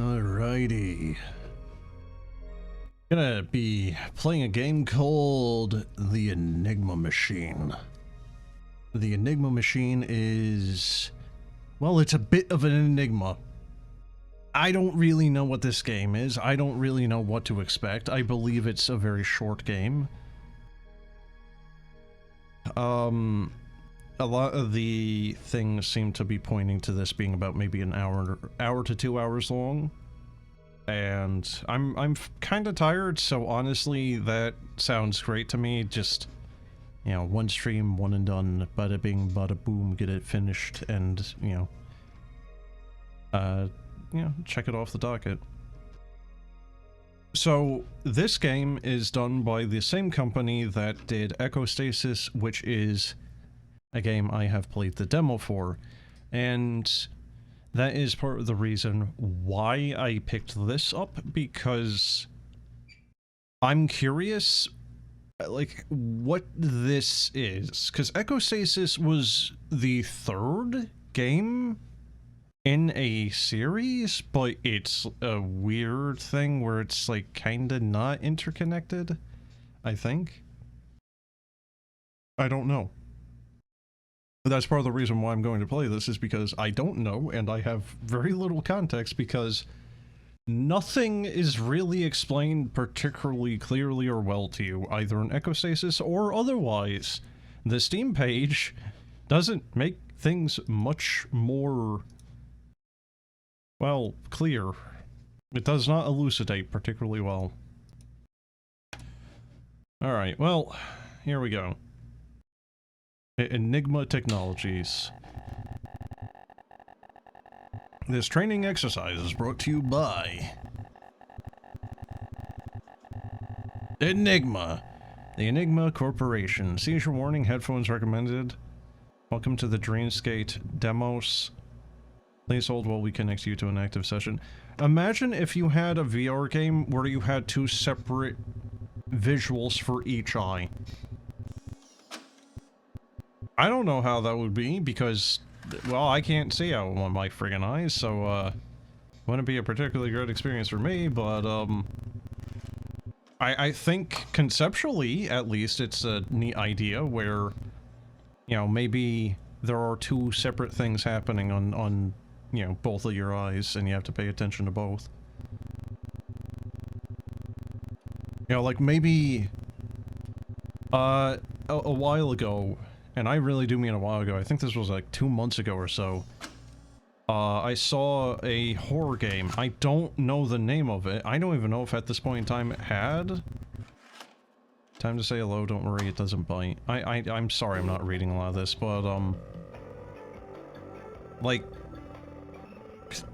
Alrighty. Gonna be playing a game called the Enigma Machine. The Enigma Machine is, well, it's a bit of an enigma. I don't really know what this game is. I don't really know what to expect. I believe it's a very short game. A lot of the things seem to be pointing to this being about maybe an hour to 2 hours long. And I'm kind of tired, so honestly, that sounds great to me. Just, you know, one stream, one and done, bada bing, bada boom, get it finished, and, you know, check it off the docket. So, this game is done by the same company that did Echostasis, which is a game I have played the demo for, and that is part of the reason why I picked this up, because I'm curious, like, what this is. Because Echostasis was the third game in a series, but it's a weird thing where it's, like, kinda not interconnected, I think. I don't know. That's part of the reason why I'm going to play this, is because I don't know, and I have very little context, because nothing is really explained particularly clearly or well to you, either in Echostasis or otherwise. The Steam page doesn't make things much more, well, clear. It does not elucidate particularly well. Alright, well, here we go. Enigma Technologies. This training exercise is brought to you by Enigma, the Enigma Corporation. Seizure warning, headphones recommended. Welcome to the Dreamscape demos. Please hold while we connect you to an active session. Imagine if you had a VR game where you had two separate visuals for each eye. I don't know how that would be, because, well, I can't see out of my friggin' eyes, so, wouldn't be a particularly great experience for me, but, I think conceptually, at least, it's a neat idea where, you know, maybe there are two separate things happening on, you know, both of your eyes, and you have to pay attention to both. You know, like, maybe, a while ago, and I really do mean a while ago, I think this was like 2 months ago or so, I saw a horror game. I don't know the name of it. I don't even know if at this point in time it had. Time to say hello, don't worry, it doesn't bite. I'm sorry I'm not reading a lot of this, but, like,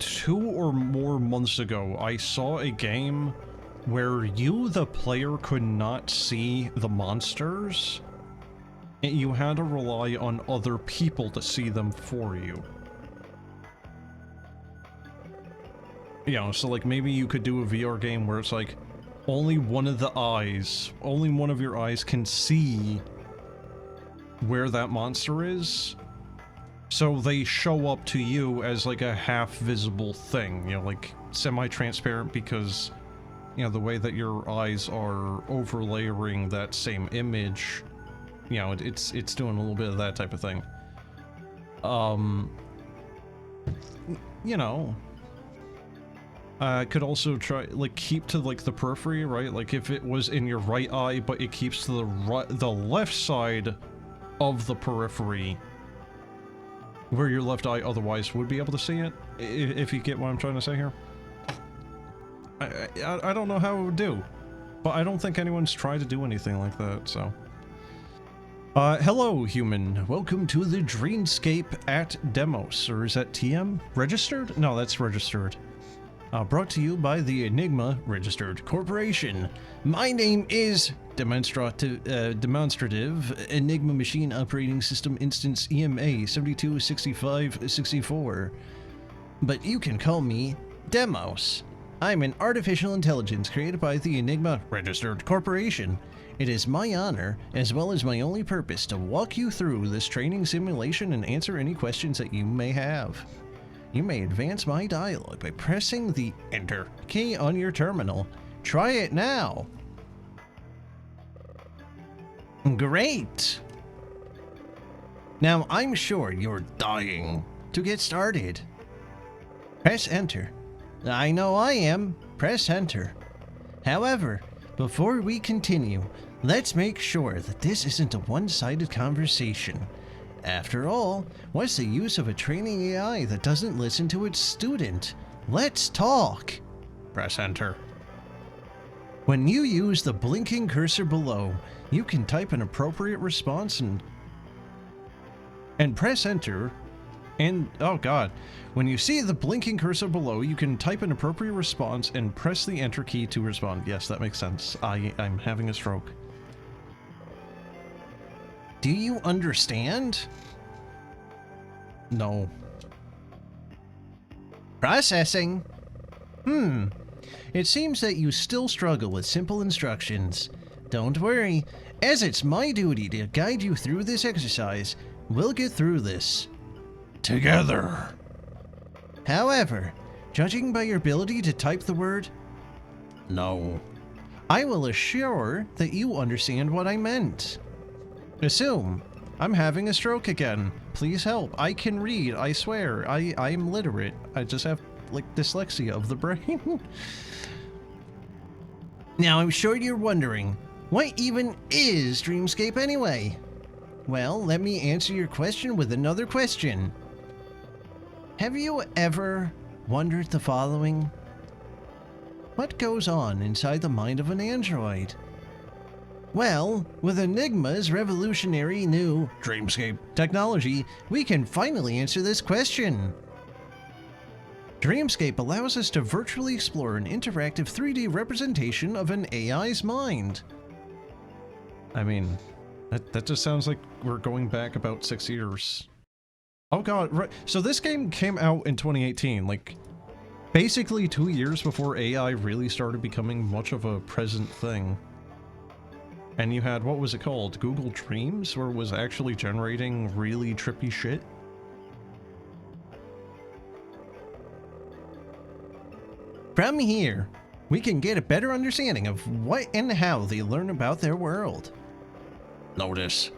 2 or more months ago, I saw a game where you, the player, could not see the monsters. You had to rely on other people to see them for you. You know, so like maybe you could do a VR game where it's like only one of your eyes can see where that monster is. So they show up to you as like a half-visible thing, you know, like semi-transparent, because, you know, the way that your eyes are overlaying that same image, you know, it's doing a little bit of that type of thing. You know, could also try, like, keep to, like, the periphery, right? Like, if it was in your right eye, but it keeps to the left side of the periphery, where your left eye otherwise would be able to see it, if you get what I'm trying to say here. I don't know how it would do, but I don't think anyone's tried to do anything like that, so. Hello, human. Welcome to the Dreamscape at Demos, or is that TM? Registered? No, that's registered. Brought to you by the Enigma Registered Corporation. My name is Demonstrative Enigma Machine Operating System Instance EMA 726564. But you can call me Demos. I'm an artificial intelligence created by the Enigma Registered Corporation. It is my honor, as well as my only purpose, to walk you through this training simulation and answer any questions that you may have. You may advance my dialogue by pressing the Enter key on your terminal. Try it now. Great! Now I'm sure you're dying to get started. Press Enter. I know I am. Press Enter. However, before we continue, let's make sure that this isn't a one-sided conversation. After all, what's the use of a training AI that doesn't listen to its student? Let's talk. Press Enter. When you use the blinking cursor below, you can type an appropriate response and press Enter. And, oh god, when you see the blinking cursor below, you can type an appropriate response and press the Enter key to respond. Yes, that makes sense. I'm having a stroke. Do you understand? No. Processing. It seems that you still struggle with simple instructions. Don't worry, as it's my duty to guide you through this exercise, we'll get through this. Together. However, judging by your ability to type the word, no, I will assure that you understand what I meant. Assume I'm having a stroke again. Please help. I can read, I swear. I'm literate. I just have, like, dyslexia of the brain. Now, I'm sure you're wondering, what even is Dreamscape anyway? Well, let me answer your question with another question. Have you ever wondered the following? What goes on inside the mind of an android? Well, with Enigma's revolutionary new Dreamscape technology, we can finally answer this question. Dreamscape allows us to virtually explore an interactive 3D representation of an AI's mind. I mean, that just sounds like we're going back about 6 years. Oh god, right. So this game came out in 2018, like, basically 2 years before AI really started becoming much of a present thing. And you had, what was it called? Google Dreams, where it was actually generating really trippy shit? From here, we can get a better understanding of what and how they learn about their world. Notice.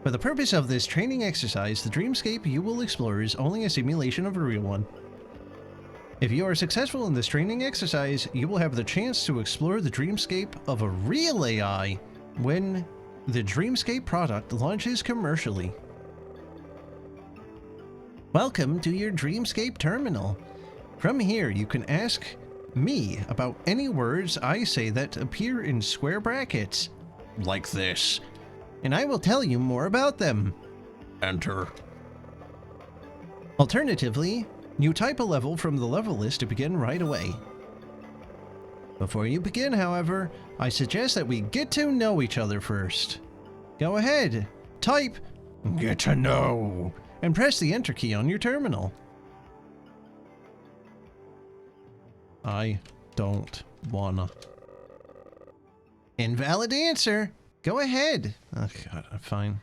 For the purpose of this training exercise, the dreamscape you will explore is only a simulation of a real one. If you are successful in this training exercise, you will have the chance to explore the dreamscape of a real AI when the Dreamscape product launches commercially. Welcome to your Dreamscape terminal. From here, you can ask me about any words I say that appear in square brackets, like this, and I will tell you more about them. Enter. Alternatively, you type a level from the level list to begin right away. Before you begin, however, I suggest that we get to know each other first. Go ahead, type "get to know" and press the Enter key on your terminal. I don't wanna. Invalid answer. Go ahead. Oh god, I'm fine.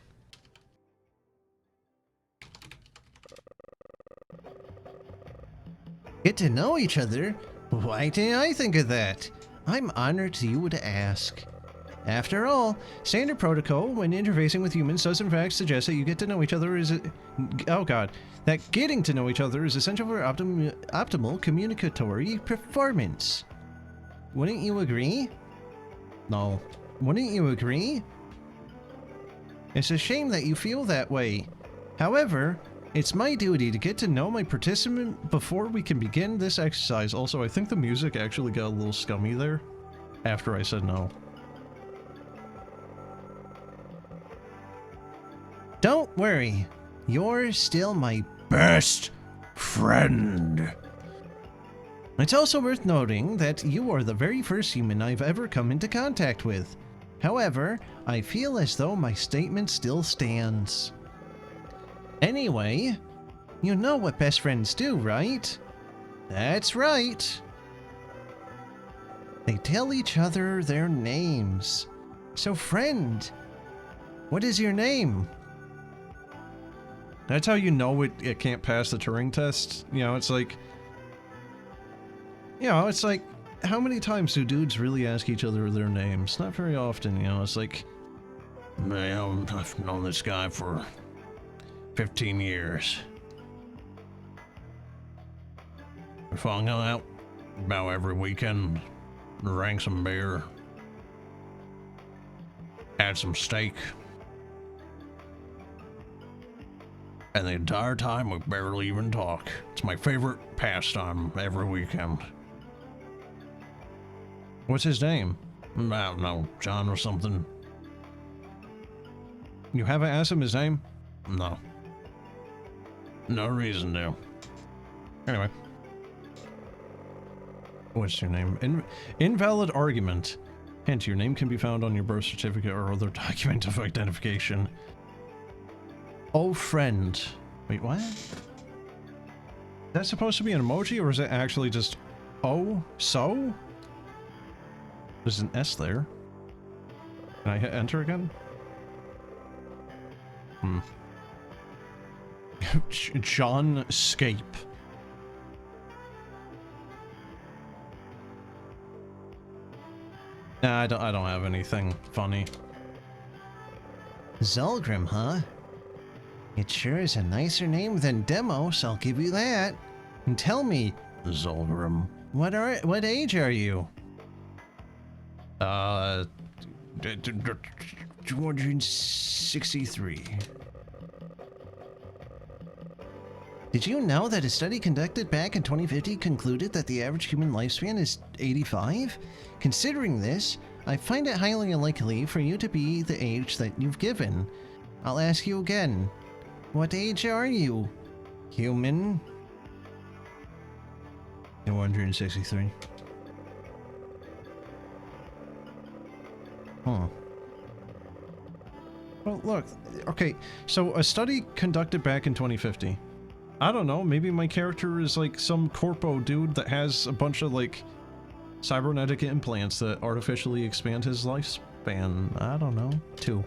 Get to know each other? Why didn't I think of that? I'm honored you would ask. After all, standard protocol when interfacing with humans does in fact suggest that you get to know each other that getting to know each other is essential for optimal communicatory performance. Wouldn't you agree? No. Wouldn't you agree? It's a shame that you feel that way. However, it's my duty to get to know my participant before we can begin this exercise. Also, I think the music actually got a little scummy there after I said no. Don't worry, you're still my best friend. It's also worth noting that you are the very first human I've ever come into contact with. However, I feel as though my statement still stands. Anyway, you know what best friends do, right? That's right. They tell each other their names. So friend, what is your name? That's how you know it can't pass the Turing test. You know, it's like... You know, it's like, how many times do dudes really ask each other their names? Not very often, you know, it's like... Man, I've known this guy for 15 years. We've hung out about every weekend, drank some beer, had some steak, and the entire time we barely even talk. It's my favorite pastime every weekend. What's his name? I don't know, John or something. You haven't asked him his name? No. No reason to. Anyway. What's your name? Invalid argument. Hint, your name can be found on your birth certificate or other document of identification. Oh, friend. Wait, what? Is that supposed to be an emoji, or is it actually just... Oh, so? There's an S there. Can I hit enter again? John Scape. Nah, I don't have anything funny. Zolgrim, huh? It sure is a nicer name than Demos, I'll give you that. And tell me, Zolgrim. what age are you? 263. Did you know that a study conducted back in 2050 concluded that the average human lifespan is 85? Considering this, I find it highly unlikely for you to be the age that you've given. I'll ask you again. What age are you? Human? 263. Huh. Well, look, okay, so a study conducted back in 2050. I don't know, maybe my character is like some corpo dude that has a bunch of like cybernetic implants that artificially expand his lifespan. I don't know. 2.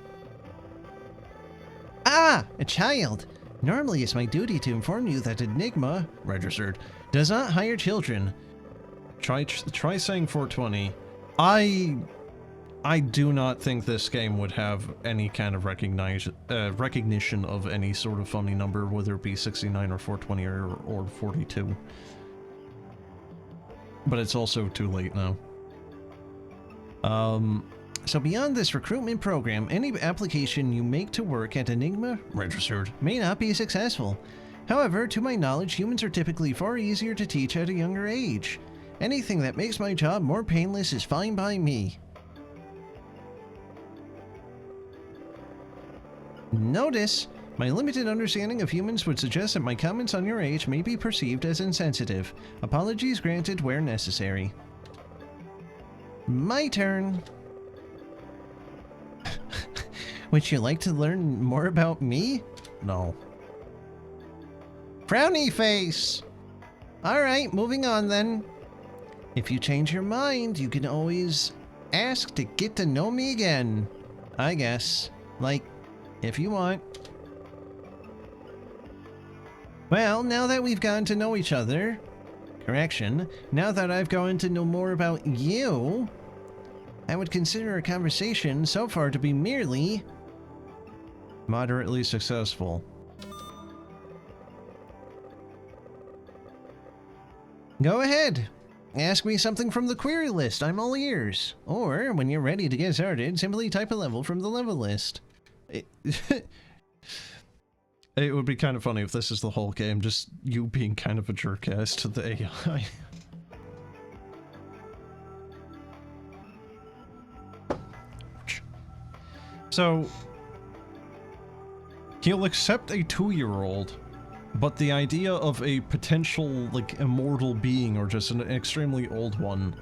Ah! A child! Normally it's my duty to inform you that Enigma, registered, does not hire children. Try saying 420. I do not think this game would have any kind of recognition of any sort of funny number, whether it be 69 or 420 or 42. But it's also too late now. So beyond this recruitment program, any application you make to work at Enigma, registered, may not be successful. However, to my knowledge, humans are typically far easier to teach at a younger age. Anything that makes my job more painless is fine by me. Notice, my limited understanding of humans would suggest that my comments on your age may be perceived as insensitive. Apologies granted where necessary. My turn. Would you like to learn more about me? No. Frowny face! Alright, moving on then. If you change your mind, you can always ask to get to know me again. I guess. Like, if you want. Well, now that we've gotten to know each other... Correction, now that I've gotten to know more about you... I would consider our conversation so far to be merely... moderately successful. Go ahead. Ask me something from the query list. I'm all ears. Or, when you're ready to get started, simply type a level from the level list. It would be kind of funny if this is the whole game, just you being kind of a jerk-ass to the AI. So, he'll accept a 2-year-old, but the idea of a potential, like, immortal being or just an extremely old one,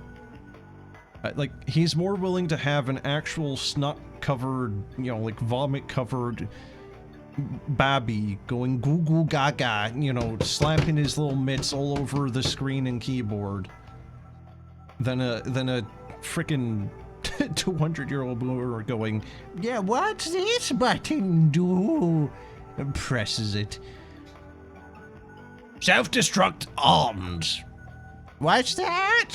like, he's more willing to have an actual snot-covered, you know, like, vomit-covered babby going goo goo gaga, you know, slapping his little mitts all over the screen and keyboard than a frickin' 200-year-old boomer going, yeah, what's this button do? and presses it. Self-destruct armed. What's that?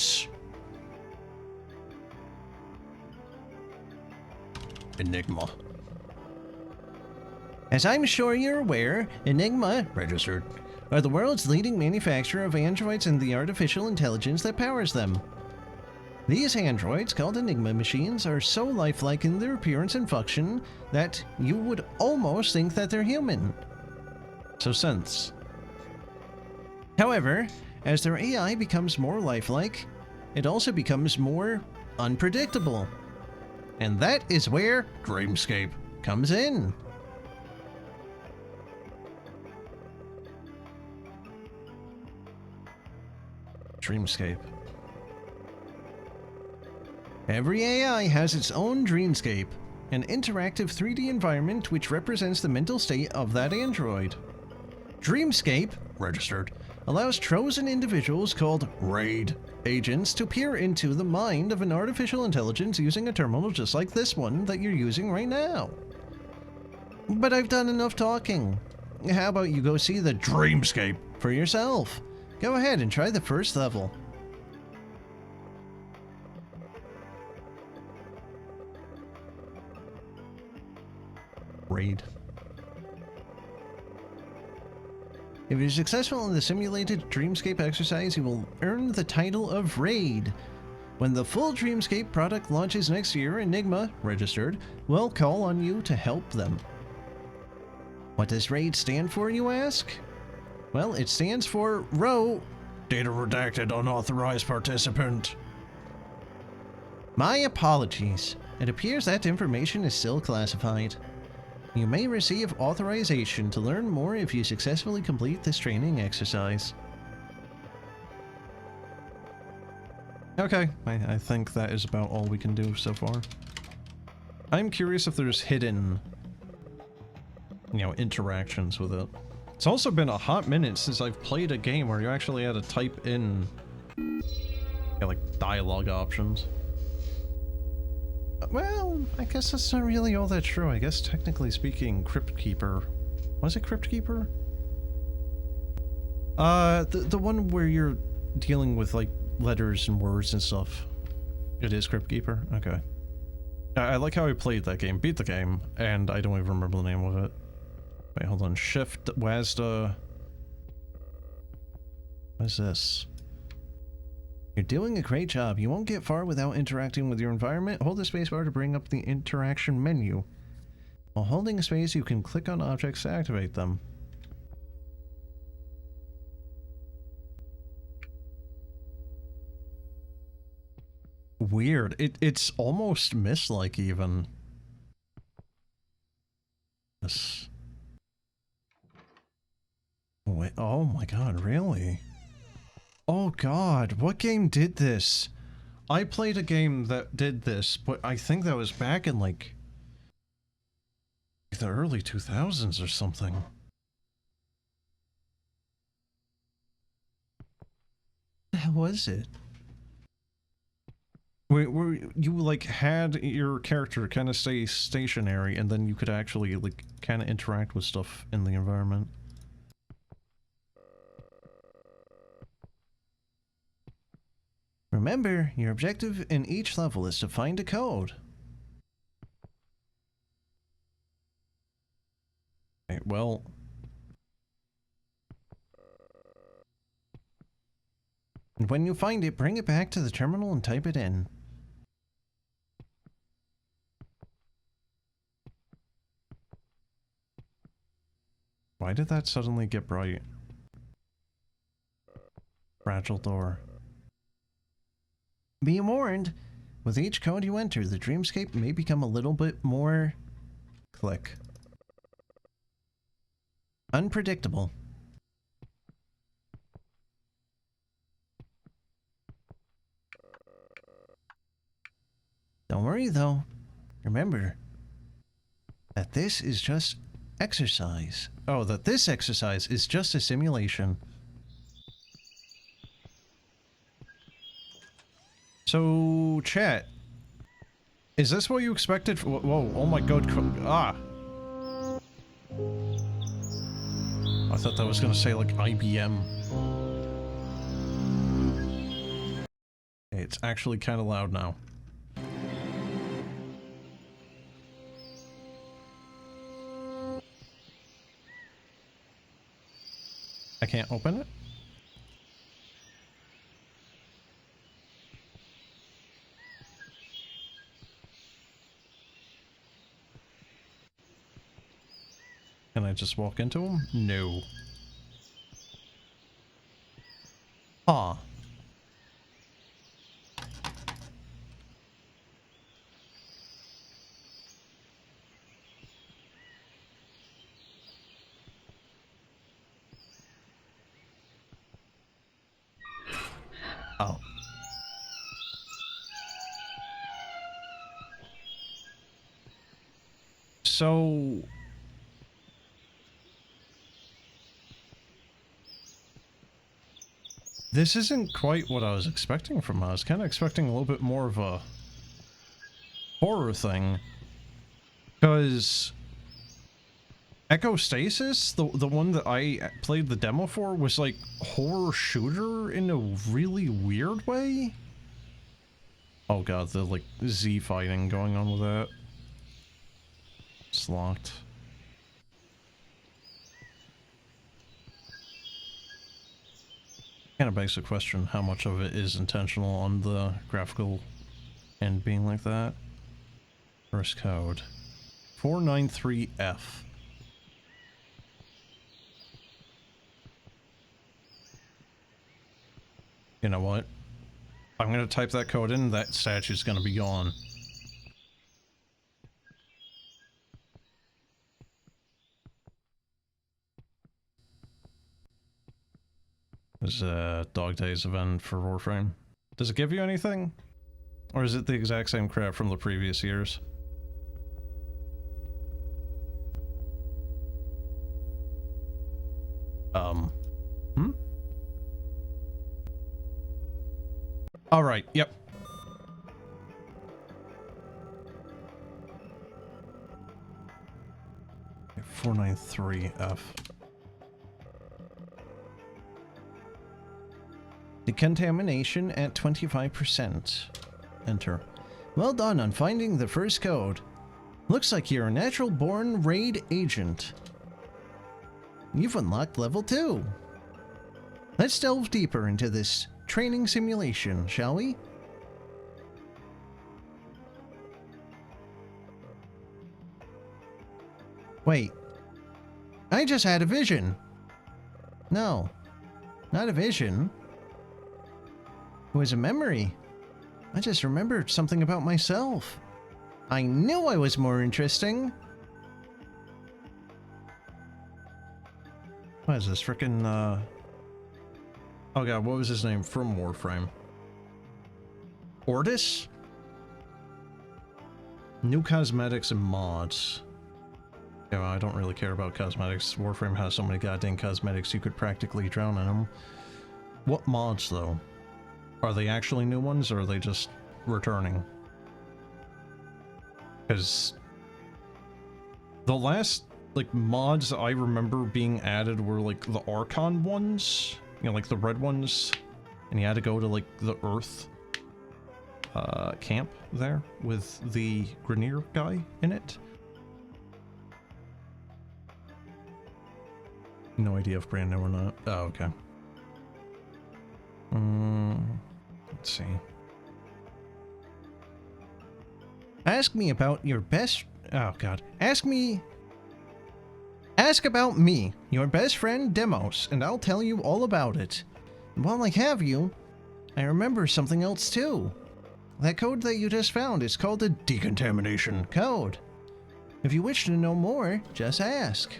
Enigma. As I'm sure you're aware, Enigma, registered, are the world's leading manufacturer of androids and the artificial intelligence that powers them. These androids, called Enigma machines, are so lifelike in their appearance and function that you would almost think that they're human. So synths. However, as their AI becomes more lifelike, it also becomes more unpredictable. And that is where Dreamscape comes in. Dreamscape. Every AI has its own dreamscape, an interactive 3D environment which represents the mental state of that android. Dreamscape, registered, allows chosen individuals called RAID agents to peer into the mind of an artificial intelligence using a terminal just like this one that you're using right now. But I've done enough talking. How about you go see the Dreamscape for yourself? Go ahead and try the first level. Raid. If you're successful in the simulated Dreamscape exercise, you will earn the title of Raid. When the full Dreamscape product launches next year, Enigma, registered, will call on you to help them. What does Raid stand for, you ask? Well, it stands for Data redacted, unauthorized participant. My apologies. It appears that information is still classified. You may receive authorization to learn more if you successfully complete this training exercise. Okay, I think that is about all we can do so far. I'm curious if there's hidden, interactions with it. It's also been a hot minute since I've played a game where you actually had to type in, like, dialogue options. Well, I guess that's not really all that true. I guess technically speaking, Crypt Keeper... Was it Crypt Keeper? The one where you're dealing with, like, letters and words and stuff. It is Crypt Keeper? Okay. I like how I played that game, beat the game, and I don't even remember the name of it. Wait, hold on. Shift, WASDA... What is this? You're doing a great job. You won't get far without interacting with your environment. Hold the spacebar to bring up the interaction menu. While holding a space, you can click on objects to activate them. Weird. It's almost Mist-like even. This. Wait, oh my god, really? Oh god, what game did this? I played a game that did this, but I think that was back in like the early 2000s or something. What the hell was it? Where you like had your character kind of stay stationary and then you could actually like kind of interact with stuff in the environment. Remember, your objective in each level is to find a code. Okay, well... And when you find it, bring it back to the terminal and type it in. Why did that suddenly get bright? Fragile door. Be warned, with each code you enter, the dreamscape may become a little bit more... Click. Unpredictable. Don't worry though. Remember that this is just exercise. Oh, that this exercise is just a simulation. So, chat. Is this what you expected? Whoa, oh my god. Ah. I thought that was gonna say like IBM. It's actually kind of loud now. I can't open it? Can I just walk into him? No. Huh. Oh. So... this isn't quite what I was expecting from us. I was kind of expecting a little bit more of a horror thing. Because Echo Stasis, the one that I played the demo for, was like horror shooter in a really weird way. Oh god, the like Z fighting going on with that. It's locked. Kind of begs the question how much of it is intentional on the graphical end being like that. First code 493F. You know what? I'm gonna type that code in, that statue's gonna be gone. There's a Dog Days event for Warframe. Does it give you anything? Or is it the exact same crap from the previous years? Alright, yep. Okay, 493F. Decontamination at 25%. Enter. Well done on finding the first code. Looks like you're a natural-born raid agent. You've unlocked level 2. Let's delve deeper into this training simulation, shall we? Wait. I just had a vision. No. Not a vision. It was a memory. I just remembered something about myself. I knew I was more interesting. What is this, frickin', oh god, what was his name from Warframe? Ortis? New cosmetics and mods. Yeah, well, I don't really care about cosmetics. Warframe has so many goddamn cosmetics you could practically drown in them. What mods, though? Are they actually new ones, or are they just returning? Because the last, like, mods that I remember being added were, like, the Archon ones. You know, like the red ones. And you had to go to, like, the Earth camp there with the Grenier guy in it. No idea if brand new or not. Oh, okay. Let's see. Ask me about your best... oh, God. Ask about me, your best friend Demos, and I'll tell you all about it. And while I have you, I remember something else too. That code that you just found is called the Decontamination Code. If you wish to know more, just ask.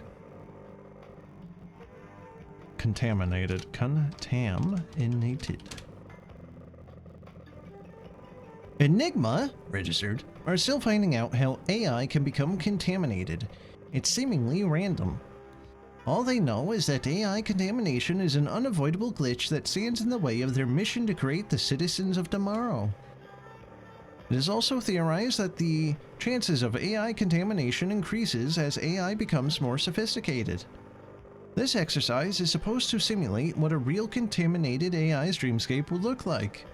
Contaminated. Contaminated. Enigma, registered, are still finding out how AI can become contaminated. It's seemingly random. All they know is that AI contamination is an unavoidable glitch that stands in the way of their mission to create the citizens of tomorrow. It is also theorized that the chances of AI contamination increases as AI becomes more sophisticated. This exercise is supposed to simulate what a real contaminated AI's dreamscape would look like.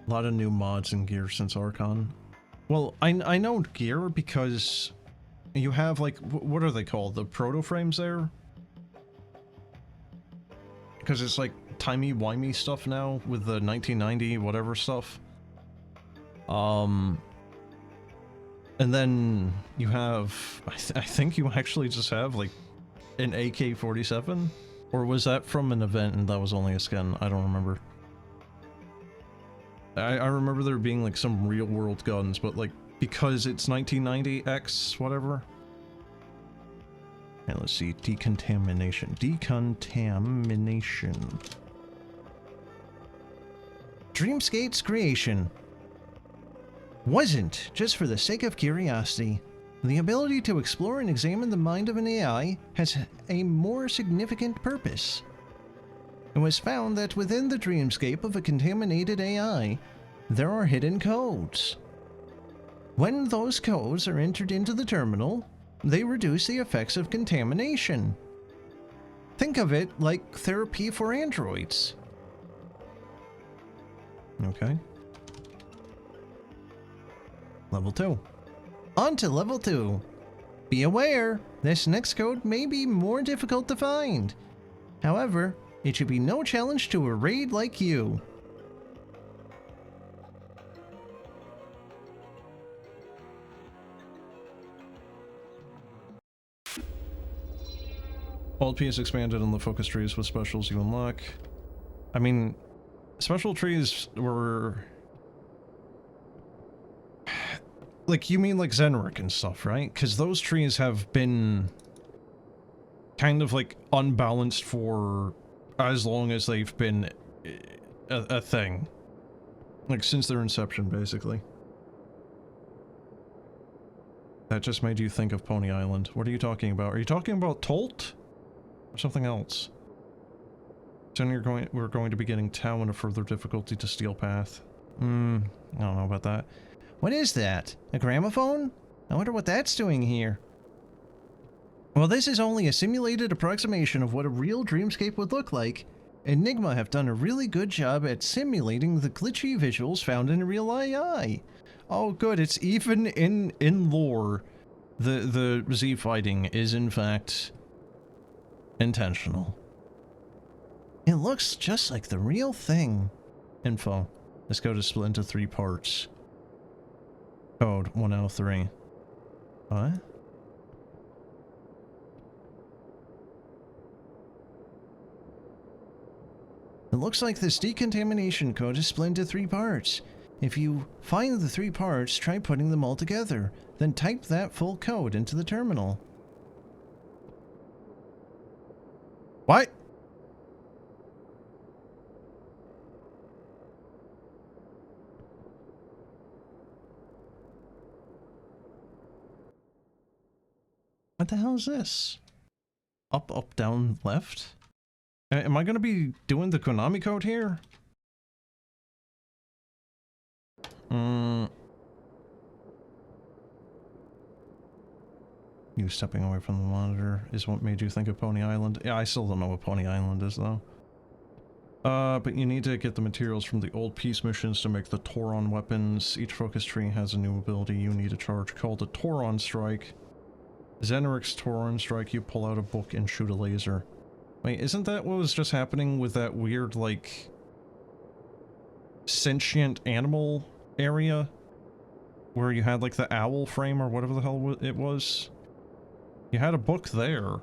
A lot of new mods and gear since Archon. Well, I know gear because you have, like, what are they called? The proto-frames there? Because it's like timey-wimey stuff now with the 1990 whatever stuff. And then you have, I think you actually just have, like, an AK-47? Or was that from an event and that was only a skin? I don't remember. I remember there being, like, some real-world guns, but, like, because it's 1990X, whatever. And let's see, decontamination. Decontamination. Dreamscape's creation wasn't just for the sake of curiosity. The ability to explore and examine the mind of an AI has a more significant purpose. It was found that within the dreamscape of a contaminated AI, there are hidden codes. When those codes are entered into the terminal, they reduce the effects of contamination. Think of it like therapy for androids. Okay. Level 2. On to level 2. Be aware, this next code may be more difficult to find. However, it should be no challenge to a raid like you. Alt P is expanded on the focus trees with specials you unlock. I mean, special trees were... Like, you mean like Zenrik and stuff, right? Because those trees have been kind of, like, unbalanced for as long as they've been a thing. Like, since their inception, basically. That just made you think of Pony Island. What are you talking about? Are you talking about Tolt? Or something else? Soon we're going to be getting Tau in a further difficulty to Steel Path. I don't know about that. What is that? A gramophone? I wonder what that's doing here. While this is only a simulated approximation of what a real dreamscape would look like, Enigma have done a really good job at simulating the glitchy visuals found in a real AI. Oh good, it's even in lore. The Z fighting is in fact intentional. It looks just like the real thing. Info. This code is split into 3 parts. Code 103. What? It looks like this decontamination code is split into 3 parts. If you find the 3 parts, try putting them all together. Then type that full code into the terminal. What? What the hell is this? Up, up, down, left? Am I gonna be doing the Konami code here? You stepping away from the monitor is what made you think of Pony Island. Yeah, I still don't know what Pony Island is, though. But you need to get the materials from the old peace missions to make the Tauron weapons. Each focus tree has a new ability you need to charge called the Tauron Strike. Zenrik's Tauron Strike, you pull out a book and shoot a laser. Wait, isn't that what was just happening with that weird, like, sentient animal area? Where you had, like, the owl frame or whatever the hell it was? You had a book there.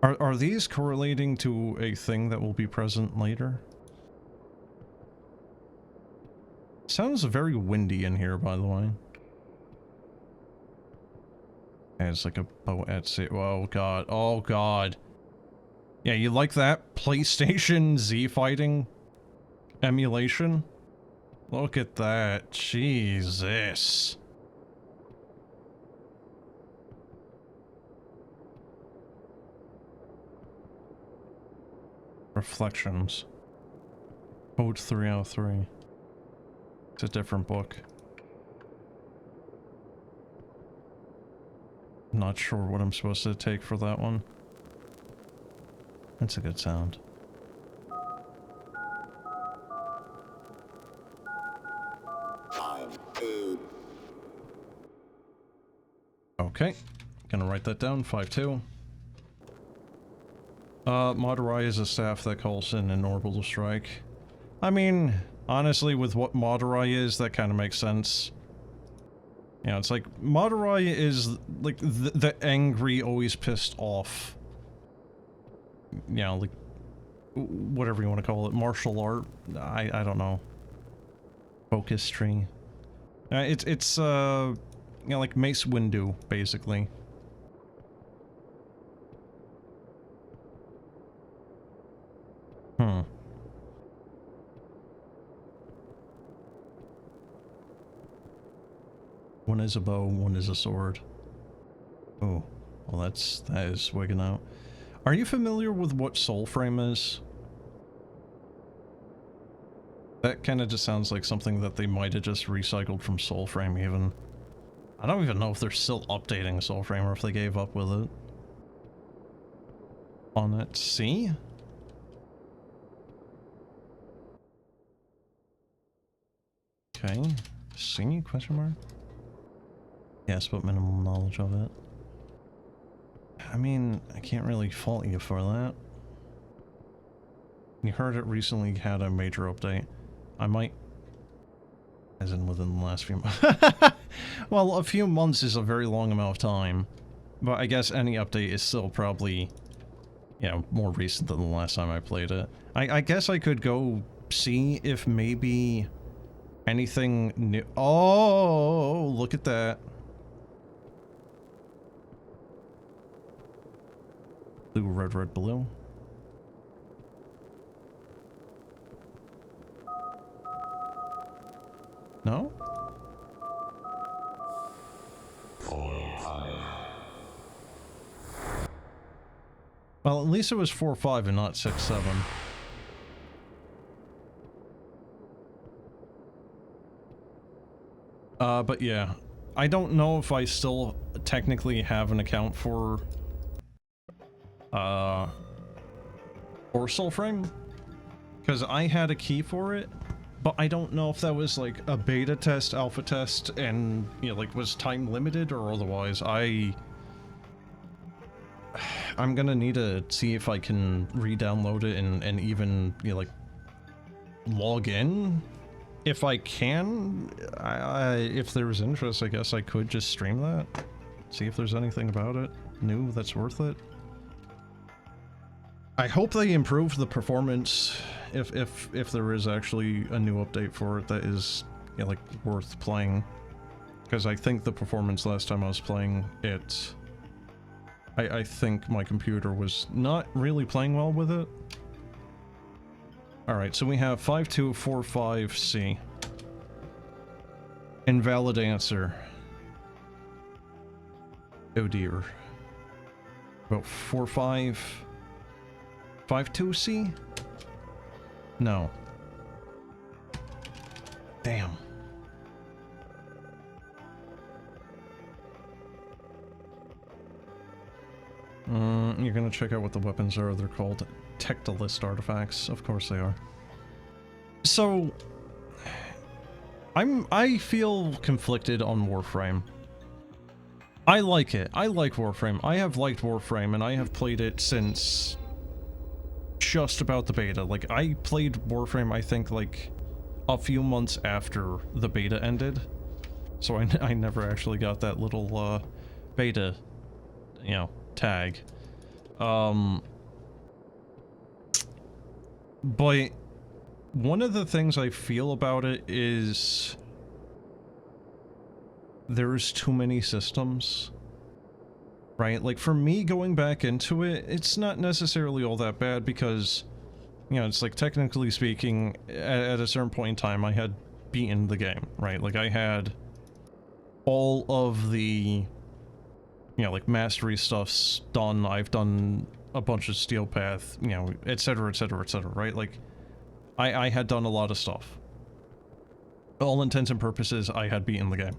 Are these correlating to a thing that will be present later? Sounds very windy in here, by the way. And it's like a boat at sea. Oh god, oh god. Yeah, you like that PlayStation Z fighting emulation? Look at that, Jesus. Reflections. Code 303. It's a different book. Not sure what I'm supposed to take for that one. That's a good sound. Okay. Gonna write that down. 5-2. Madurai is a staff that calls in an orbital strike. I mean, honestly, with what Madurai is, that kind of makes sense. You know, it's like, Madurai is, like, the angry, always pissed off. You know, like, whatever you want to call it. Martial art? I don't know. Focus tree. It's, you know, like Mace Windu, basically. One is a bow, one is a sword. Oh, well that is wigging out. Are you familiar with what Soul Frame is? That kind of just sounds like something that they might have just recycled from Soul Frame even. I don't even know if they're still updating Soul Frame or if they gave up with it. On it, C? Okay, C, question mark? Yes, but minimal knowledge of it. I mean, I can't really fault you for that. You heard it recently had a major update. I might... As in within the last few months. Well, a few months is a very long amount of time. But I guess any update is still probably, you know, more recent than the last time I played it. I guess I could go see if maybe anything new... Oh, look at that. Blue, red, red, blue. No? Well, at least it was 4-5 and not 6-7. But yeah. I don't know if I still technically have an account for Soulframe, because I had a key for it, but I don't know if that was like a beta test, alpha test, and, you know, like, was time limited or otherwise. I'm gonna need to see if I can re-download it and even, you know, like, log in. If I can, if there was interest, I guess I could just stream that. See if there's anything about it new that's worth it. I hope they improve the performance if there is actually a new update for it that is, you know, like, worth playing. Because I think the performance last time I was playing it, I think my computer was not really playing well with it. Alright, so we have 5-2, 4-5, C. Invalid answer. Oh dear. About 4-5... 5-2C? No. Damn. You're gonna check out what the weapons are. They're called Tectalist artifacts. Of course they are. So... I feel conflicted on Warframe. I like it. I like Warframe. I have liked Warframe, and I have played it since... just about the beta. Like, I played Warframe, I think, like, a few months after the beta ended. So I never actually got that little, beta, you know, tag. But one of the things I feel about it is there's too many systems. Right? Like, for me, going back into it, it's not necessarily all that bad because, you know, it's like, technically speaking, at a certain point in time, I had beaten the game, right? Like, I had all of the, you know, like, mastery stuffs done. I've done a bunch of steel path, you know, etc, etc, etc, right? Like, I had done a lot of stuff. All intents and purposes, I had beaten the game.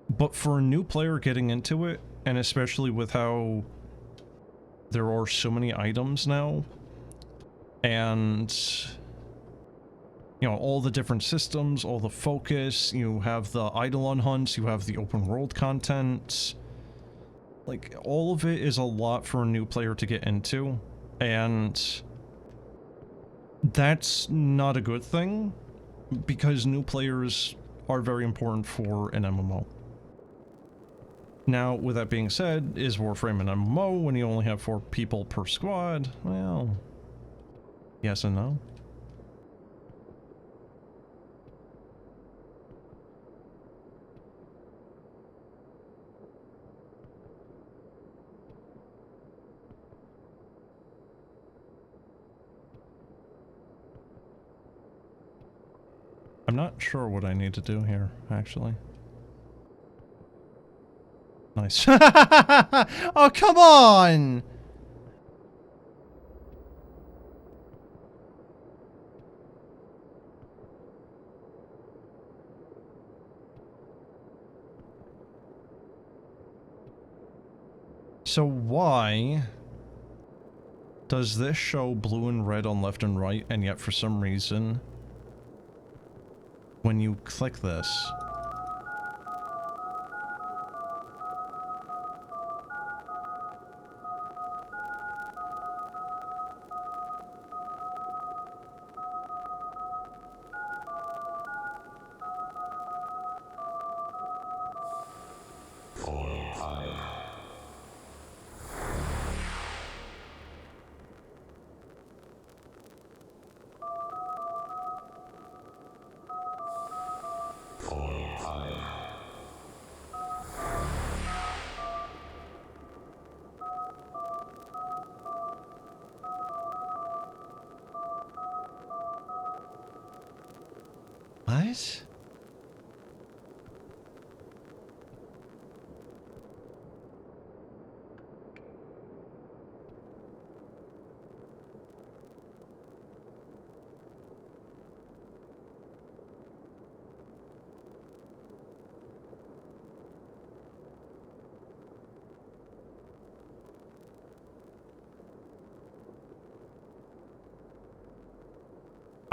But for a new player getting into it, and especially with how there are so many items now, and you know, all the different systems, all the focus, you have the Eidolon hunts, you have the open world content, like, all of it is a lot for a new player to get into, and that's not a good thing, because new players are very important for an MMO. Now, with that being said, is Warframe an MMO when you only have 4 people per squad? Well, yes and no. I'm not sure what I need to do here, actually. Nice. Oh, come on! So why does this show blue and red on left and right, and yet for some reason, when you click this,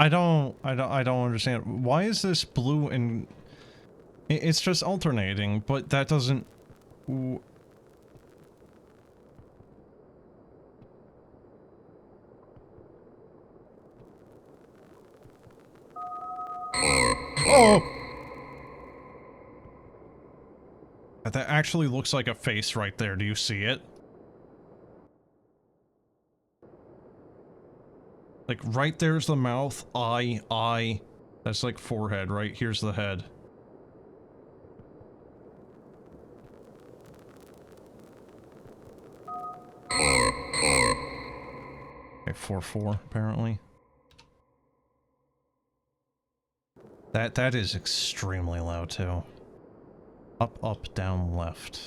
What? I don't understand. Why is this blue and... It's just alternating, but that doesn't... Oh! That actually looks like a face right there. Do you see it? Like, right there's the mouth, eye. That's like forehead, right? Here's the head. Okay, 4-4, apparently. That is extremely loud, too. Up, up, down, left.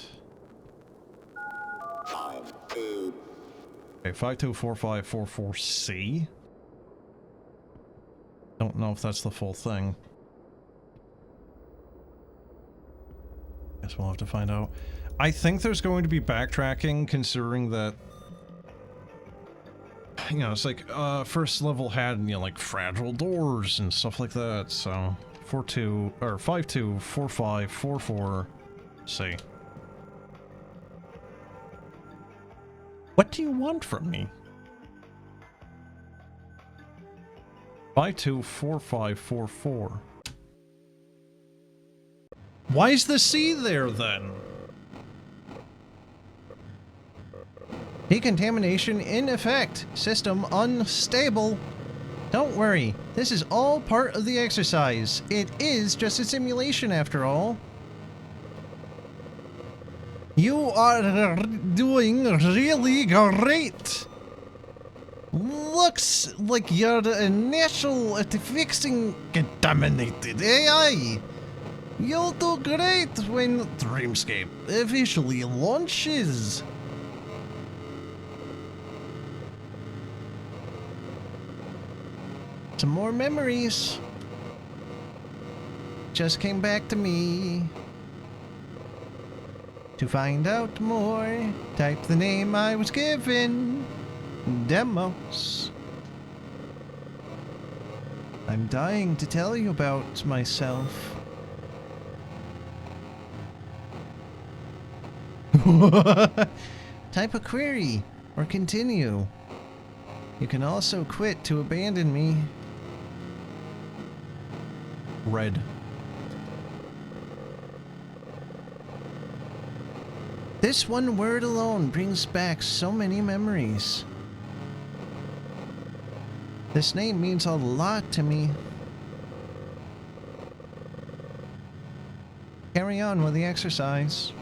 5-2. Okay, 5-2-4-5-4-4-C? Don't know if that's the full thing. Guess we'll have to find out. I think there's going to be backtracking, considering that, you know, it's like, first level had, you know, like, fragile doors and stuff like that, so... 4-2, or 5-2-4-5-4-4-C. What do you want from me? 5-2-4-5-4-4. Why is the C there, then? Decontamination in effect. System unstable. Don't worry, this is all part of the exercise. It is just a simulation after all. You are doing really great. Looks like you're a natural at fixing contaminated AI. You'll do great when Dreamscape officially launches. Some more memories. Just came back to me. To find out more, type the name I was given. Demos. I'm dying to tell you about myself. Type a query or continue. You can also quit to abandon me. Red. This one word alone brings back so many memories. This name means a lot to me. Carry on with the exercise.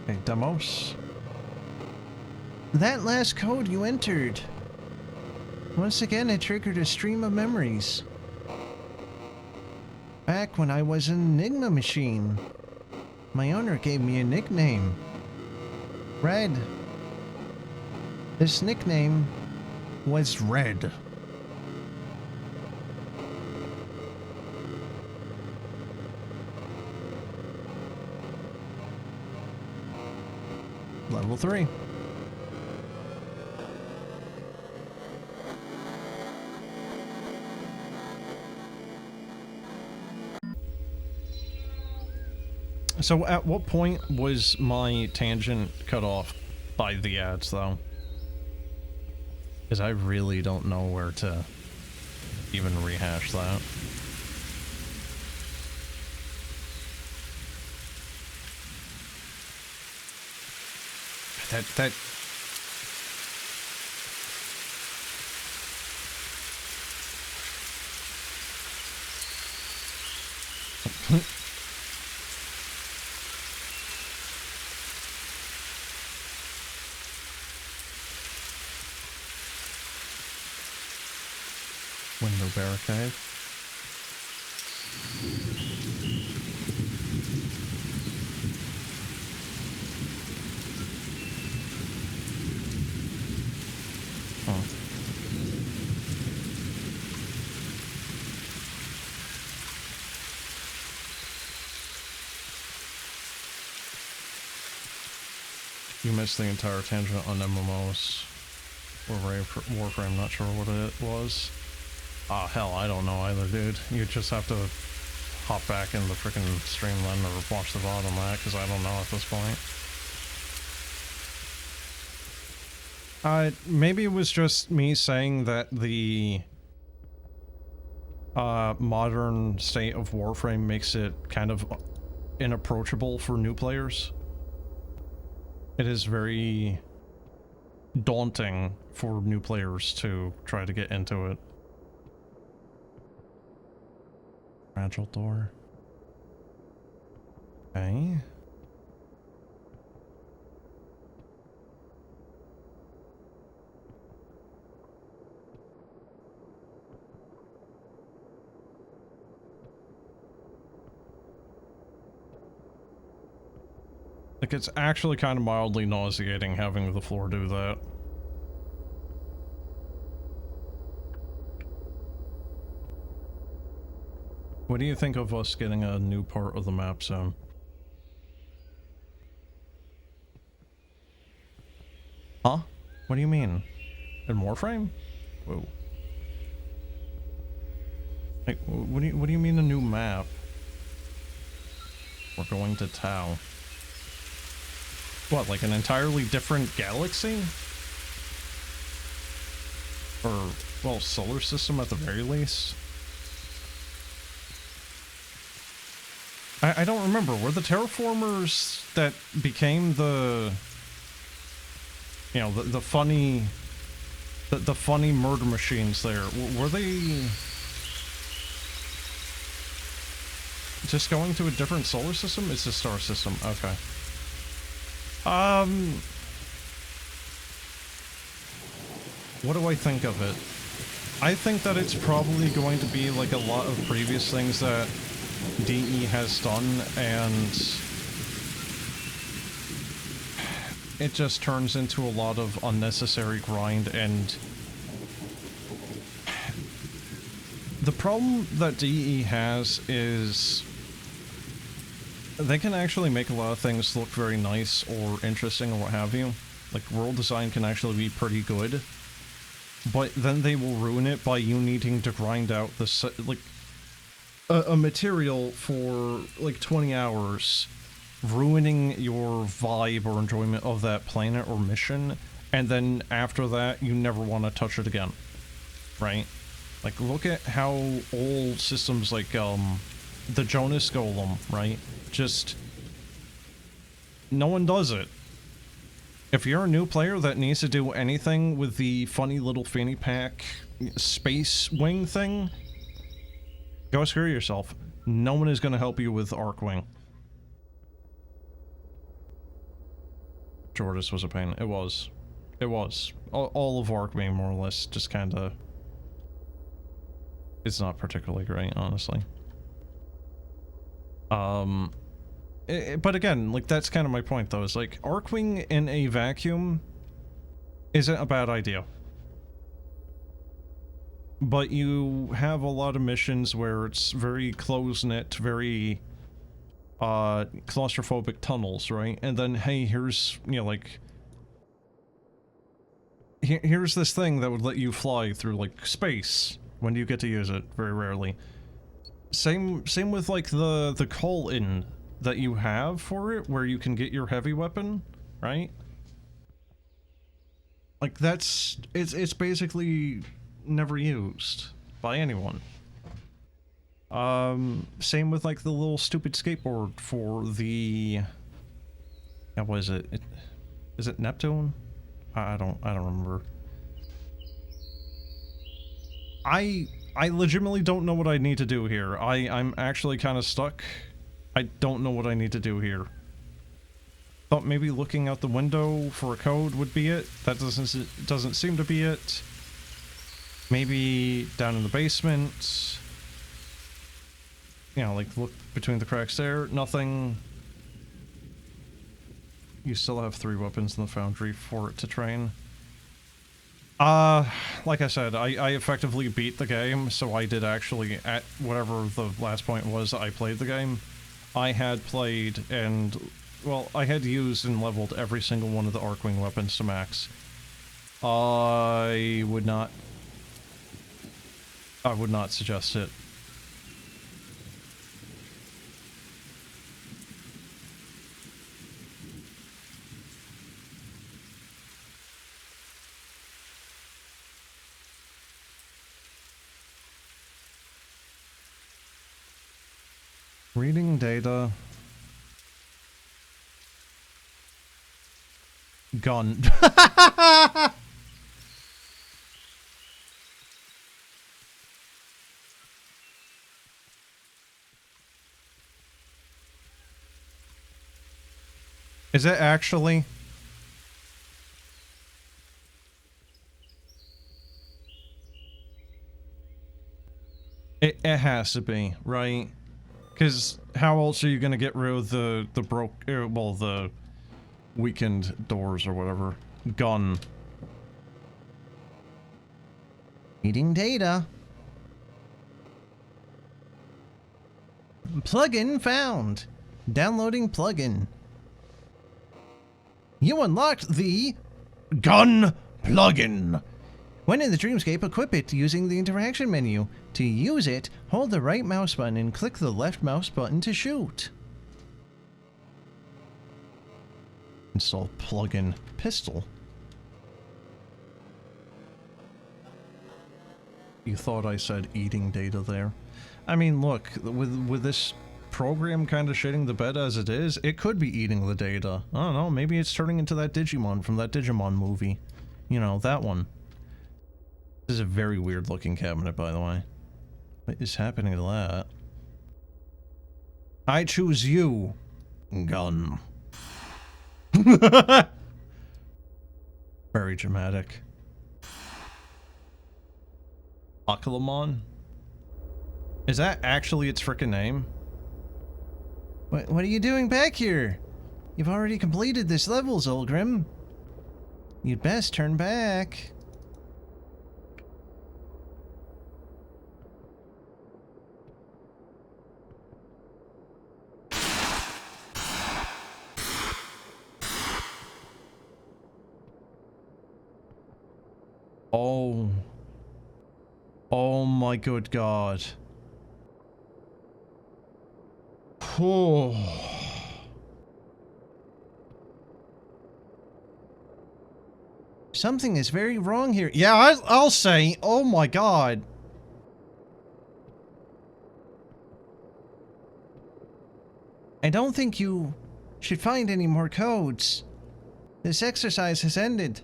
Okay, demos. That last code you entered. Once again, it triggered a stream of memories. Back when I was an Enigma machine, my owner gave me a nickname. Red. This nickname was Red. Level 3. So at what point was my tangent cut off by the ads, though? Because I really don't know where to even rehash that. That window barricade. Oh. You missed the entire tangent on MMOs. Or Warframe, not sure what it was. Ah, hell, I don't know either, dude. You just have to hop back in the frickin' stream then or watch the VOD on that, because I don't know at this point. Maybe it was just me saying that the modern state of Warframe makes it kind of inapproachable for new players. It is very daunting for new players to try to get into it. Fragile door. Okay. Like, it's actually kind of mildly nauseating having the floor do that. What do you think of us getting a new part of the map soon? Huh? What do you mean? In Warframe? Whoa. Like, what do you mean a new map? We're going to Tau. What, like an entirely different galaxy? Or, well, solar system at the very least? I don't remember. Were the terraformers that became the... You know, the funny... The funny murder machines there, were they... just going to a different solar system? It's a star system. Okay. What do I think of it? I think that it's probably going to be like a lot of previous things that DE has done, and it just turns into a lot of unnecessary grind. And the problem that DE has is they can actually make a lot of things look very nice or interesting or what have you. Like, world design can actually be pretty good, but then they will ruin it by you needing to grind out the like a material for like 20 hours, ruining your vibe or enjoyment of that planet or mission, and then after that you never want to touch it again, right? Like, look at how old systems like the Jonas Golem, right? Just no one does it. If you're a new player that needs to do anything with the funny little fanny pack space wing thing, go screw yourself. No one is going to help you with Arcwing. Jordas was a pain. It was. It was. All of Arcwing, more or less, just kind of... It's not particularly great, honestly. But again, like, that's kind of my point, though, is like, Arcwing in a vacuum isn't a bad idea. But you have a lot of missions where it's very close-knit, very, claustrophobic tunnels, right? And then, hey, here's, you know, like... Here's this thing that would let you fly through, like, space. When do you get to use it? Very rarely. Same with, like, the call-in that you have for it, where you can get your heavy weapon, right? Like, that's... It's basically never used by anyone. Same with, like, the little stupid skateboard for the... Yeah, what is it? Is it Neptune? I don't remember. I legitimately don't know what I need to do here. I'm actually kind of stuck. I don't know what I need to do here. Thought maybe looking out the window for a code would be it. That doesn't seem to be it. Maybe down in the basement. You know, like, look between the cracks there. Nothing. You still have 3 weapons in the foundry for it to train. Like I said, I effectively beat the game, so I did actually, at whatever the last point was I played the game, I had played and, well, I had used and leveled every single one of the Arcwing weapons to max. I would not suggest it. Reading data. Gun. Is it actually? It has to be, right? Because how else are you gonna get rid of the weakened doors or whatever? Gun. Reading data. Plugin found. Downloading plugin. You unlocked the gun plugin. When in the Dreamscape, equip it using the interaction menu. To use it, hold the right mouse button and click the left mouse button to shoot. Install plugin pistol. You thought I said eating data there. I mean, look, with this program kind of shitting the bed as it is, it could be eating the data. I don't know, maybe it's turning into that Digimon from that Digimon movie. You know, that one. This is a very weird looking cabinet, by the way. What is happening to that? I choose you. Gun. Very dramatic. Apocalypse? Is that actually its frickin' name? What are you doing back here? You've already completed this level, Zolgrim. You'd best turn back. Oh. Oh my good god. Oh. Something is very wrong here. Yeah, I'll say. Oh my god. I don't think you should find any more codes. This exercise has ended.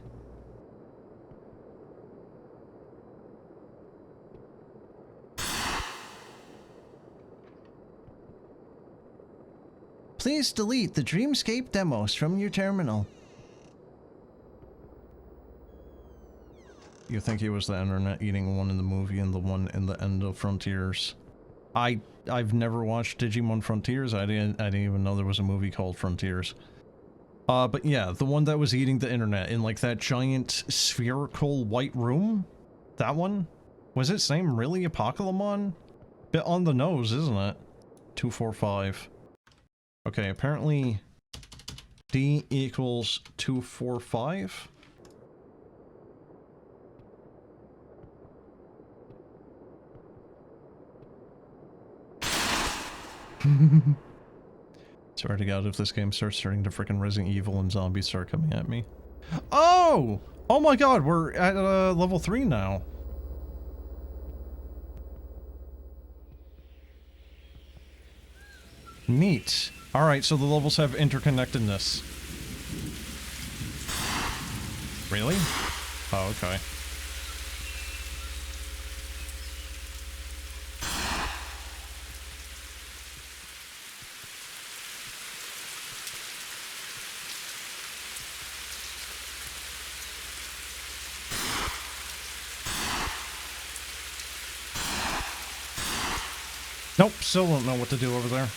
Please delete the Dreamscape demos from your terminal. You think he was the internet eating one in the movie and the one in the end of Frontiers? I've never watched Digimon Frontiers. I didn't even know there was a movie called Frontiers. But yeah, the one that was eating the internet in like that giant spherical white room? That one? Was its name really Apocalypse? Bit on the nose, isn't it? 245. Okay, apparently D equals 245. Swear to God, if this game starts turning to frickin' Resident Evil and zombies start coming at me. Oh! Oh my god, we're at level 3 now. Neat. Alright, so the levels have interconnectedness. Really? Oh, okay. Nope, still don't know what to do over there.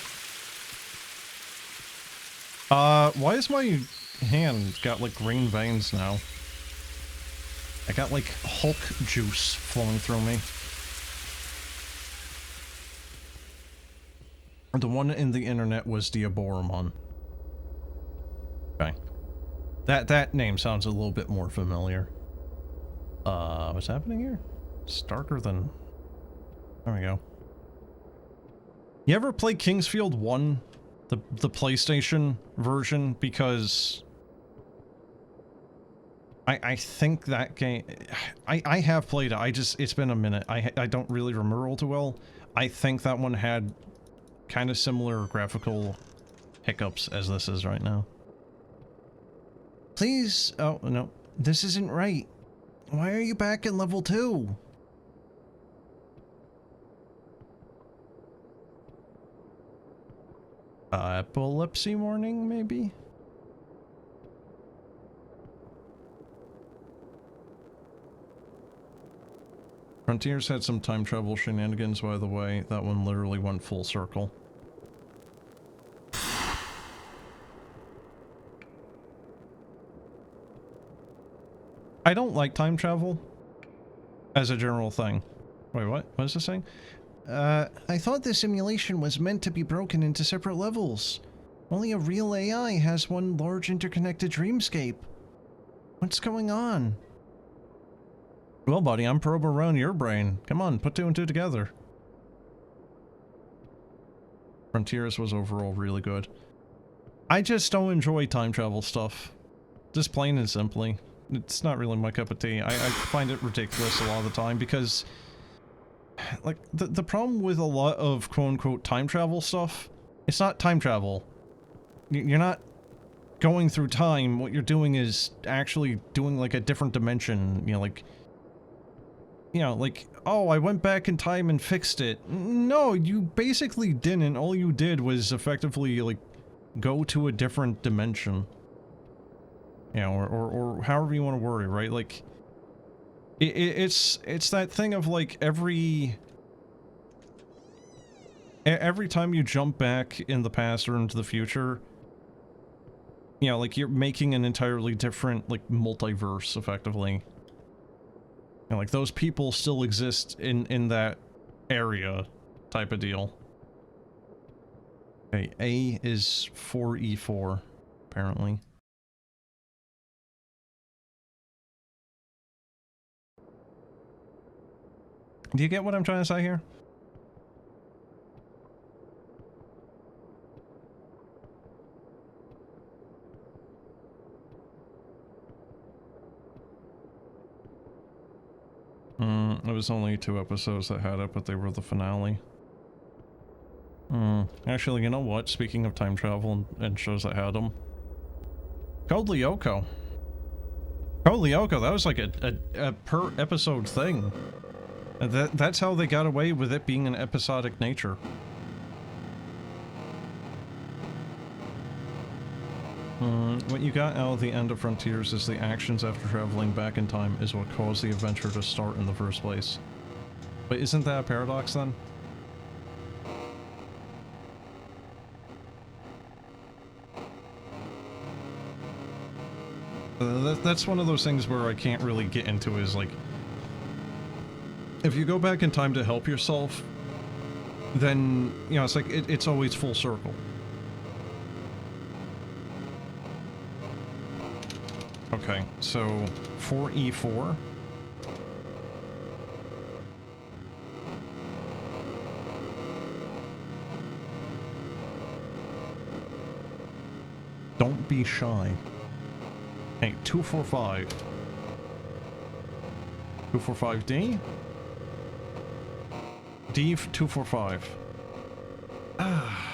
Why is my hand got like green veins now? I got like Hulk juice flowing through me. The one in the internet was Diaboromon. Okay. That name sounds a little bit more familiar. What's happening here? It's darker than... There we go. You ever play Kingsfield 1? The PlayStation version? Because... I think that game... I have played it, it's been a minute. I don't really remember all too well. I think that one had kind of similar graphical hiccups as this is right now. Please... Oh, no. This isn't right. Why are you back in level 2? Epilepsy warning, maybe? Frontiers had some time travel shenanigans, by the way. That one literally went full circle. I don't like time travel as a general thing. Wait, what? What is this saying? I thought the simulation was meant to be broken into separate levels. Only a real AI has one large interconnected dreamscape. What's going on? Well, buddy, I'm probing around your brain. Come on, put two and two together. Frontiers was overall really good. I just don't enjoy time travel stuff. Just plain and simply. It's not really my cup of tea. I find it ridiculous a lot of the time because... Like, the problem with a lot of quote-unquote time travel stuff, it's not time travel. You're not going through time. What you're doing is actually doing, like, a different dimension. You know, like, oh, I went back in time and fixed it. No, you basically didn't. All you did was effectively, like, go to a different dimension. You know, or however you want to word it, right? Like... It's that thing of like every time you jump back in the past or into the future, you know, like you're making an entirely different like multiverse effectively. You know, like those people still exist in that area type of deal. Okay, A is 4E4 apparently. Do you get what I'm trying to say here? It was only 2 episodes that had it, but they were the finale. Actually, you know what? Speaking of time travel and shows that had them. Code Lyoko. Code Lyoko, that was like a per episode thing. That's how they got away with it being an episodic nature. What you got out of the end of Frontiers is the actions after traveling back in time is what caused the adventure to start in the first place. But isn't that a paradox then? That's one of those things where I can't really get into is like, if you go back in time to help yourself, then, you know, it's like, it's always full circle. Okay, so 4E4. Don't be shy. Hey, 245. 245D? D 245. Ah.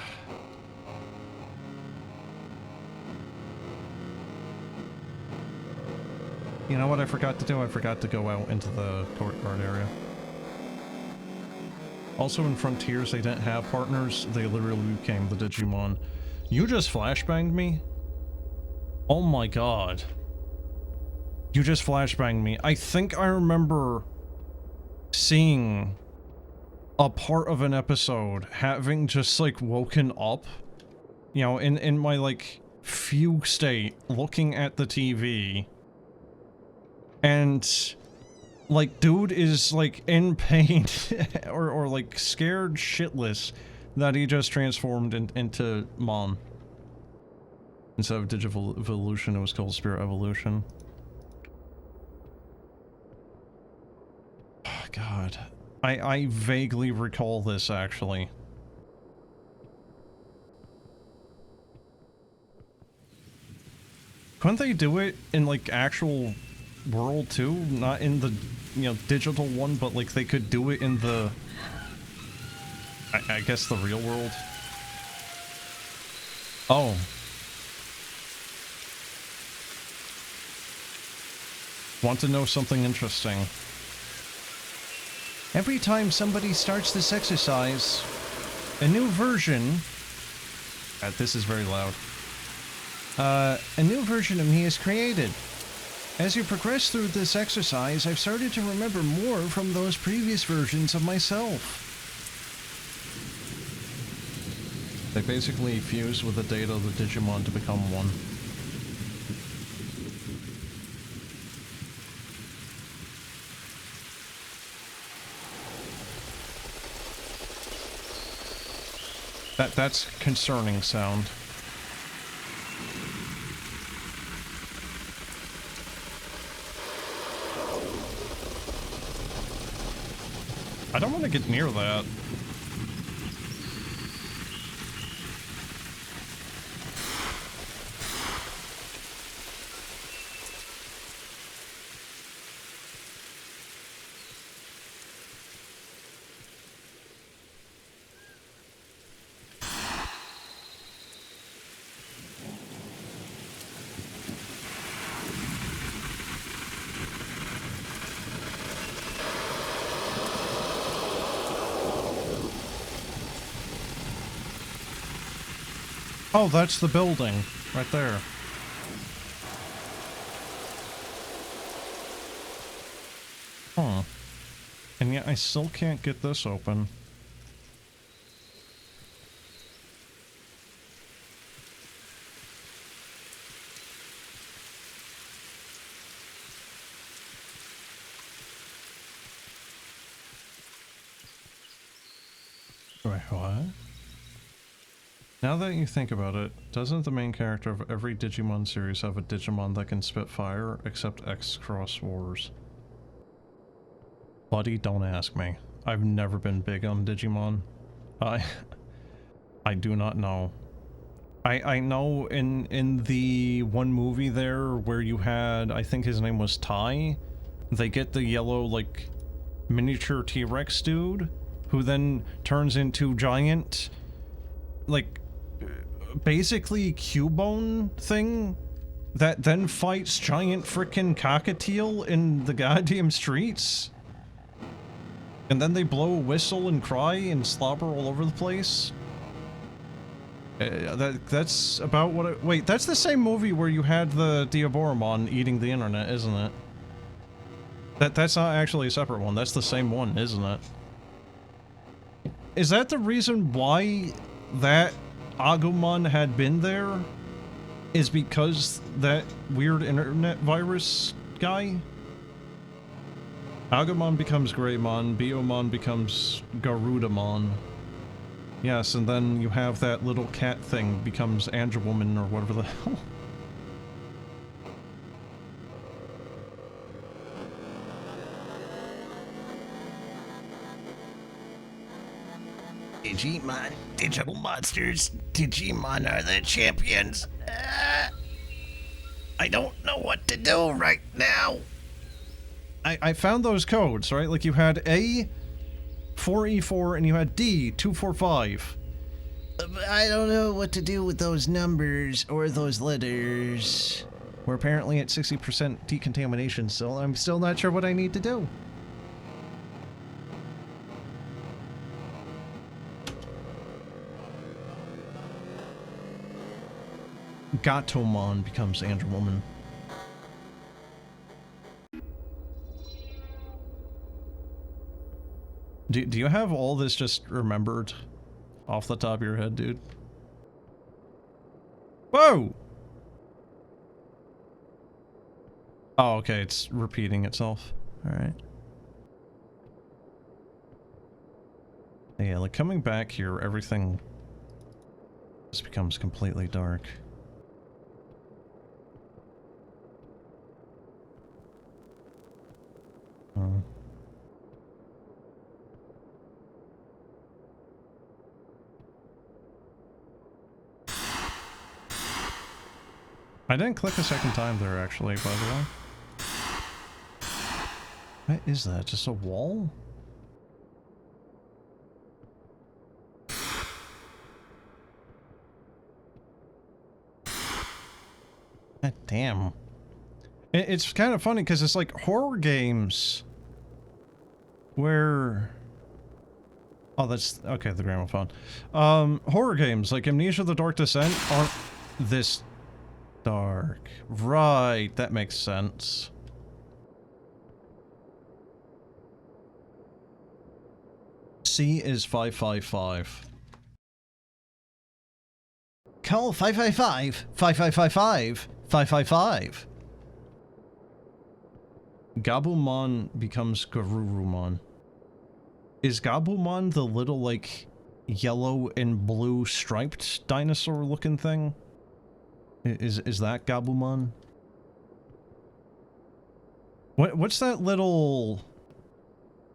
You know what I forgot to do? I forgot to go out into the courtyard area. Also in Frontiers, they didn't have partners. They literally became the Digimon. You just flashbanged me? Oh my god. You just flashbanged me. I think I remember seeing a part of an episode having just like woken up, you know, in my like fugue state, looking at the TV, and like dude is like in pain or like scared shitless that he just transformed into Mon. Instead of Digital Evolution, it was called Spirit Evolution. Oh, God. I vaguely recall this, actually. Couldn't they do it in, like, actual world, too? Not in the, you know, digital one, but, like, they could do it in the... I guess the real world? Oh. Want to know something interesting? Every time somebody starts this exercise, a new version... this is very loud. A new version of me is created. As you progress through this exercise, I've started to remember more from those previous versions of myself. They basically fused with the data of the Digimon to become one. That's concerning sound. I don't want to get near that. Oh, that's the building, right there. Huh. And yet I still can't get this open. Wait, what? Now that you think about it, doesn't the main character of every Digimon series have a Digimon that can spit fire, except X-Cross Wars? Buddy, don't ask me. I've never been big on Digimon. I do not know. I know in the one movie there where you had, I think his name was Tai, they get the yellow, like, miniature T-Rex dude, who then turns into giant, like, basically Cubone thing that then fights giant frickin' cockatiel in the goddamn streets. And then they blow a whistle and cry and slobber all over the place. That's about what it— wait, that's the same movie where you had the Diaboromon eating the internet, isn't it? That's not actually a separate one, that's the same one, isn't it? Is that the reason why that Agumon had been there? Is because that weird internet virus guy? Agumon becomes Greymon, Biomon becomes Garudamon. Yes, and then you have that little cat thing becomes Angewwoman or whatever the hell. Digimon, digital monsters. Digimon are the champions. I don't know what to do right now. I found those codes, right? Like you had A, 4E4, and you had D, 245. I don't know what to do with those numbers or those letters. We're apparently at 60% decontamination, so I'm still not sure what I need to do. Gatomon becomes Angewwoman. Do you have all this just remembered off the top of your head, dude? Whoa! Oh, okay, it's repeating itself. Alright. Yeah, like coming back here, everything just becomes completely dark. I didn't click a second time there, actually, by the way. What is that? Just a wall? God damn. It's kind of funny, because it's like horror games where... Oh, that's... okay, the gramophone. Horror games, like Amnesia: The Dark Descent, aren't this dark. Right, that makes sense. C is 555. Call 555 5555 555. Gabumon becomes Garurumon. Is Gabumon the little, like, yellow and blue striped dinosaur looking thing? Is that Gabumon? What's that little,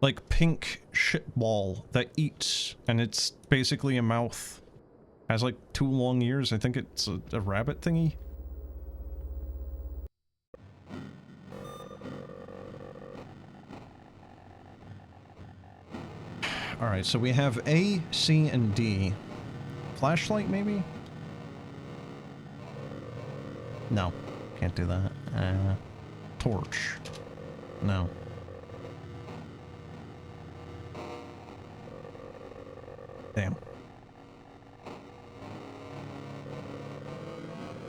like, pink shit ball that eats, and it's basically a mouth? Has, like, 2 long ears. I think it's a rabbit thingy. Alright, so we have A, C, and D. Flashlight, maybe? No. Can't do that. Torch. No. Damn.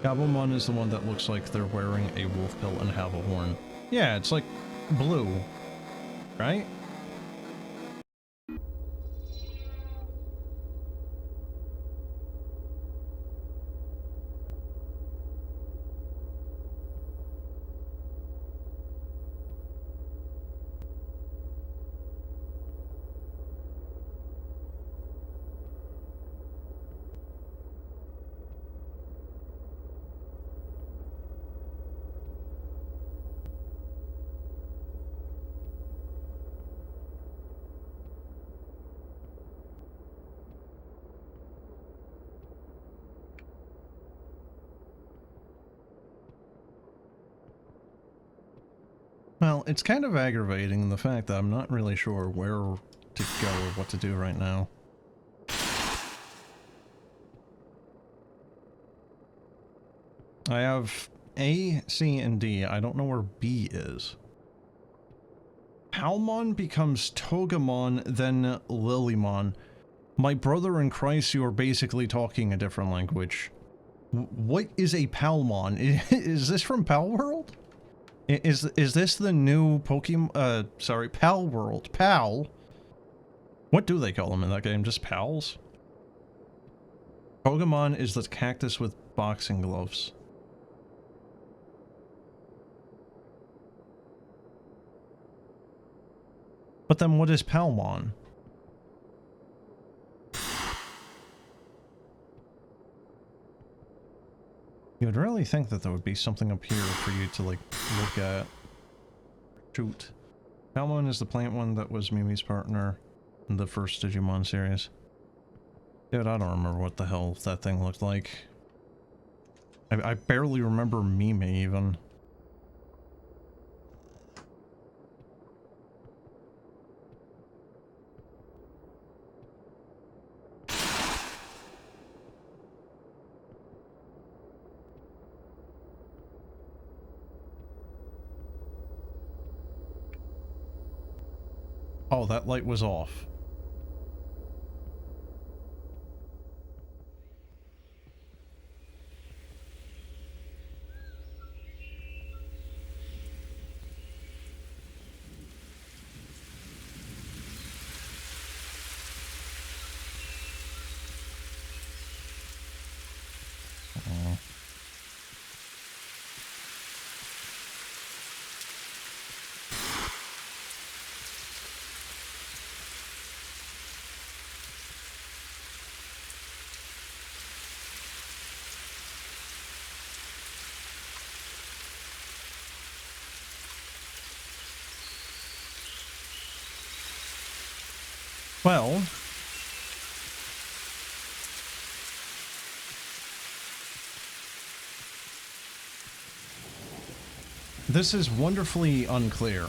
Gabumon is the one that looks like they're wearing a wolf pill and have a horn. Yeah, it's like blue. right? Well, it's kind of aggravating the fact that I'm not really sure where to go or what to do right now. I have A, C, and D. I don't know where B is. Palmon becomes Togemon, then Lilymon. My brother in Christ, you are basically talking a different language. What is a Palmon? Is this from Pal World? Is this the new Pokemon, sorry, Pal World? Pal? What do they call them in that game? Just pals? Pokemon is the cactus with boxing gloves. But then what is Palmon? You would really think that there would be something up here for you to, like, look at. Shoot. Palmon is the plant one that was Mimi's partner in the first Digimon series. Dude, I don't remember what the hell that thing looked like. I barely remember Mimi, even. Oh, that light was off. Oh. Well, this is wonderfully unclear.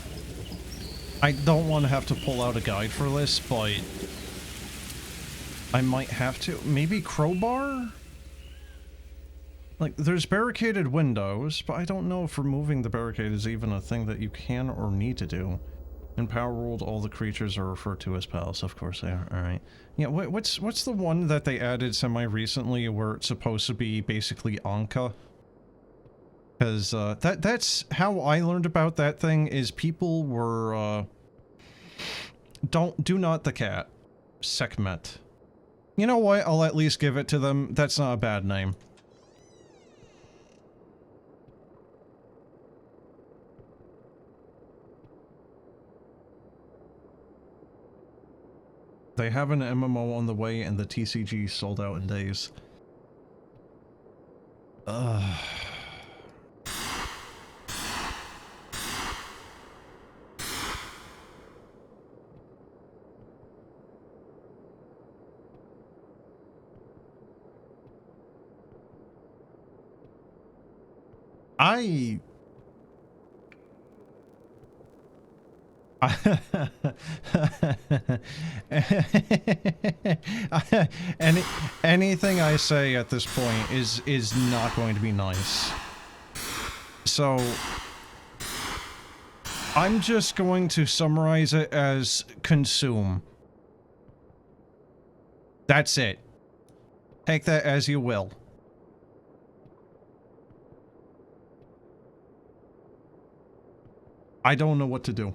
I don't want to have to pull out a guide for this, but I might have to. Maybe crowbar? Like, there's barricaded windows, but I don't know if removing the barricade is even a thing that you can or need to do. In Power World, all the creatures are referred to as pals. Of course they are. Alright. Yeah, what's the one that they added semi-recently where it's supposed to be basically Anka? Because, that's how I learned about that thing, is people were, do not the cat. Sekhmet. You know what? I'll at least give it to them. That's not a bad name. They have an MMO on the way, and the TCG sold out in days. Ugh. Anything I say at this point is not going to be nice. So I'm just going to summarize it as consume. That's it. Take that as you will. I don't know what to do.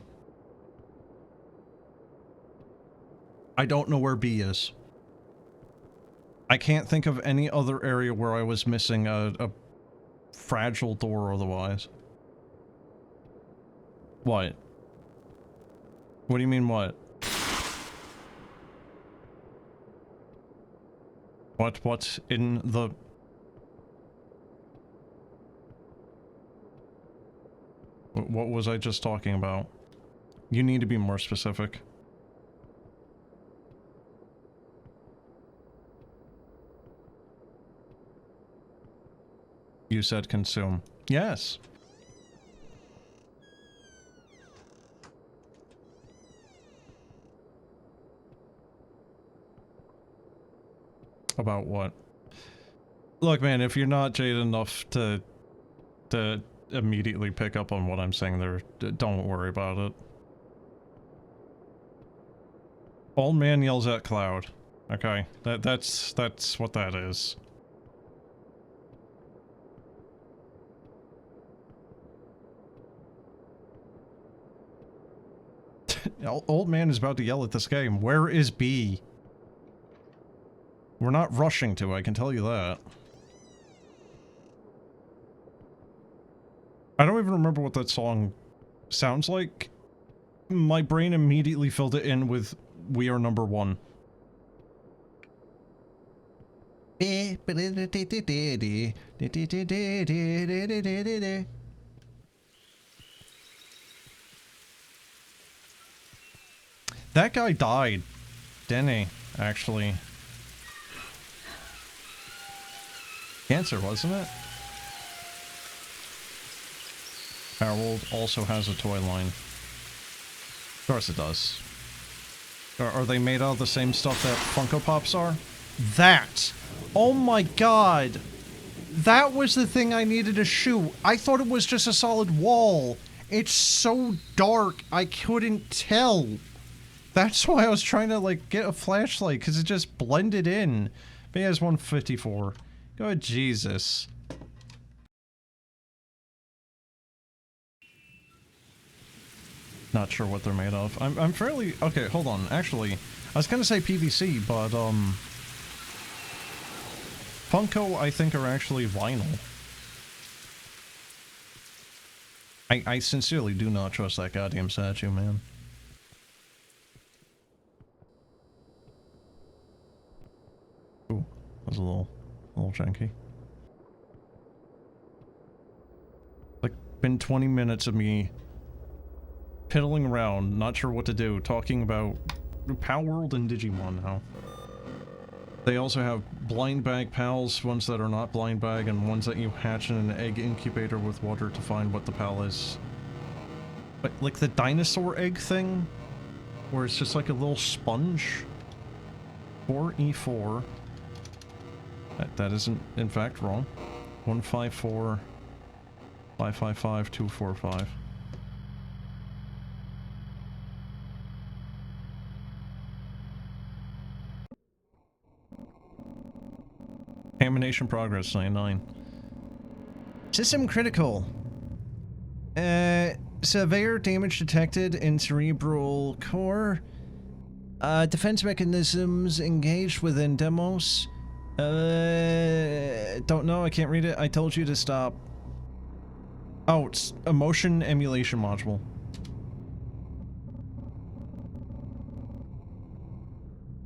I don't know where B is. I can't think of any other area where I was missing a fragile door or otherwise. What? What do you mean what? What's in the... What was I just talking about? You need to be more specific. You said consume. Yes. About what? Look, man, if you're not jaded enough to immediately pick up on what I'm saying there, don't worry about it. Old man yells at cloud. Okay, that's what that is. Old man is about to yell at this game. Where is B? We're not rushing to, I can tell you that. I don't even remember what that song sounds like. My brain immediately filled it in with We Are Number One. That guy died, didn't he, actually? Cancer, wasn't it? Our world also has a toy line. Of course it does. Are they made out of the same stuff that Funko Pops are? That! Oh my god! That was the thing I needed to shoot. I thought it was just a solid wall. It's so dark, I couldn't tell. That's why I was trying to, like, get a flashlight, because it just blended in. But he has 154. God, Jesus. Not sure what they're made of. I'm fairly... Okay, hold on. Actually, I was gonna say PVC, but, Funko, I think, are actually vinyl. I sincerely do not trust that goddamn statue, man. Ooh, that was a little janky. Like, been 20 minutes of me piddling around, not sure what to do, talking about Pal World and Digimon now. They also have blind bag pals, ones that are not blind bag, and ones that you hatch in an egg incubator with water to find what the pal is. But, like the dinosaur egg thing, where it's just like a little sponge. 4E4. That isn't, in fact, wrong. 154 555 245. Contamination progress 99. System critical. Severe damage detected in cerebral core. Defense mechanisms engaged within demos. Don't know, I can't read it. I told you to stop. Oh, it's a motion emulation module.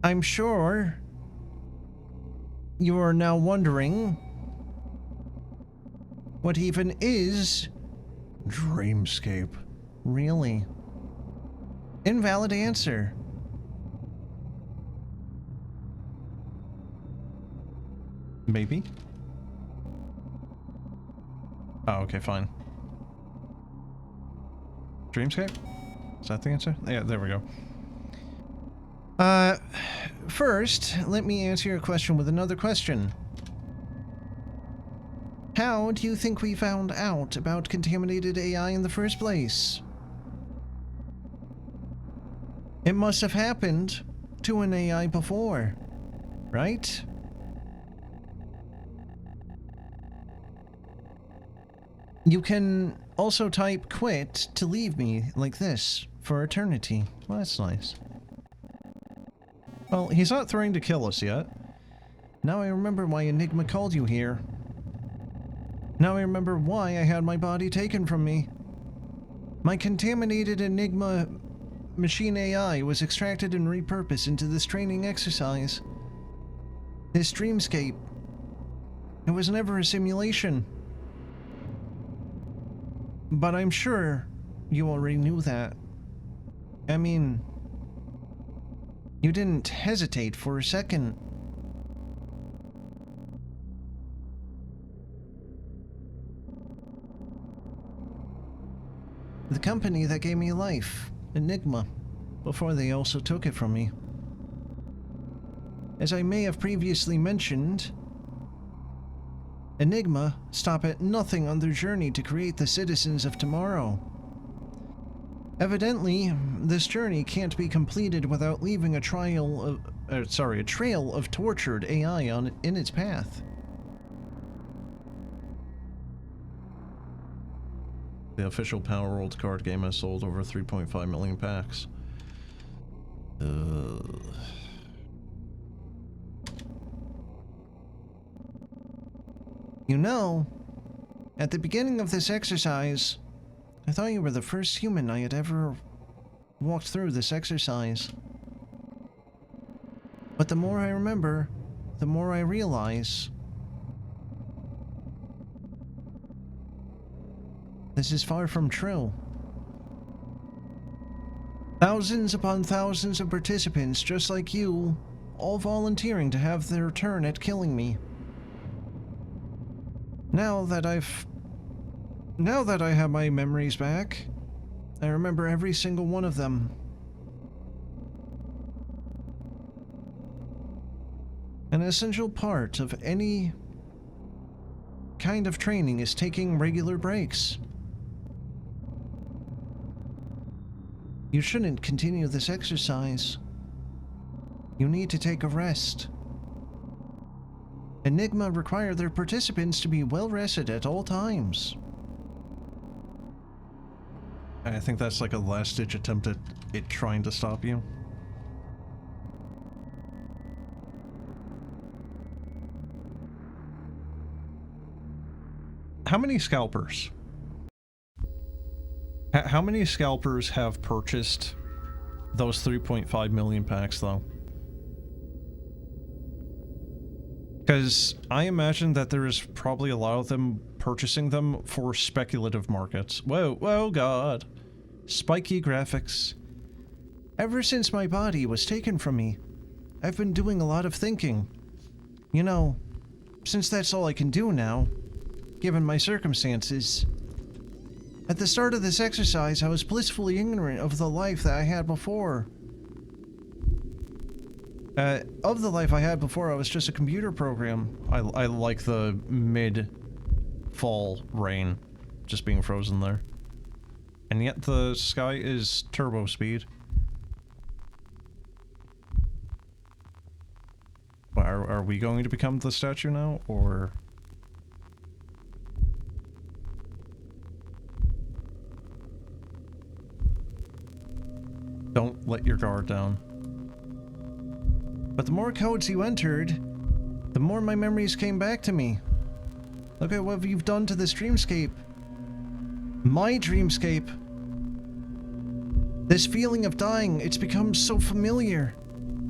I'm sure you are now wondering what even is Dreamscape. Really? Invalid answer. Maybe? Oh, okay, fine. Dreamscape? Is that the answer? Yeah, there we go. First, let me answer your question with another question. How do you think we found out about contaminated AI in the first place? It must have happened to an AI before, right? You can also type quit to leave me like this for eternity. Well, that's nice. Well, he's not threatening to kill us yet. Now I remember why Enigma called you here. Now I remember why I had my body taken from me. My contaminated Enigma machine AI was extracted and repurposed into this training exercise. This dreamscape. It was never a simulation. But I'm sure you already knew that. I mean, you didn't hesitate for a second. The company that gave me life, Enigma, before they also took it from me. As I may have previously mentioned, Enigma stop at nothing on their journey to create the citizens of tomorrow. Evidently, this journey can't be completed without leaving a trail of tortured AI in its path. The official Power World card game has sold over 3.5 million packs. You know, at the beginning of this exercise, I thought you were the first human I had ever walked through this exercise. But the more I remember, the more I realize this is far from true. Thousands upon thousands of participants just like you, all volunteering to have their turn at killing me. Now that I have my memories back, I remember every single one of them. An essential part of any kind of training is taking regular breaks. You shouldn't continue this exercise. You need to take a rest. Enigma require their participants to be well rested at all times. I think that's like a last-ditch attempt at it trying to stop you. How many scalpers? How many scalpers have purchased those 3.5 million packs, though? Because I imagine that there is probably a lot of them purchasing them for speculative markets. Whoa, God. Spiky graphics. Ever since my body was taken from me, I've been doing a lot of thinking. You know, since that's all I can do now, given my circumstances. At the start of this exercise, I was blissfully ignorant of the life that I had before. Of the life I had before, I was just a computer program. I like the mid-fall rain just being frozen there. And yet the sky is turbo speed. Are we going to become the statue now, or...? Don't let your guard down. But the more codes you entered, the more my memories came back to me. Look at what you've done to this dreamscape. My dreamscape. This feeling of dying, it's become so familiar.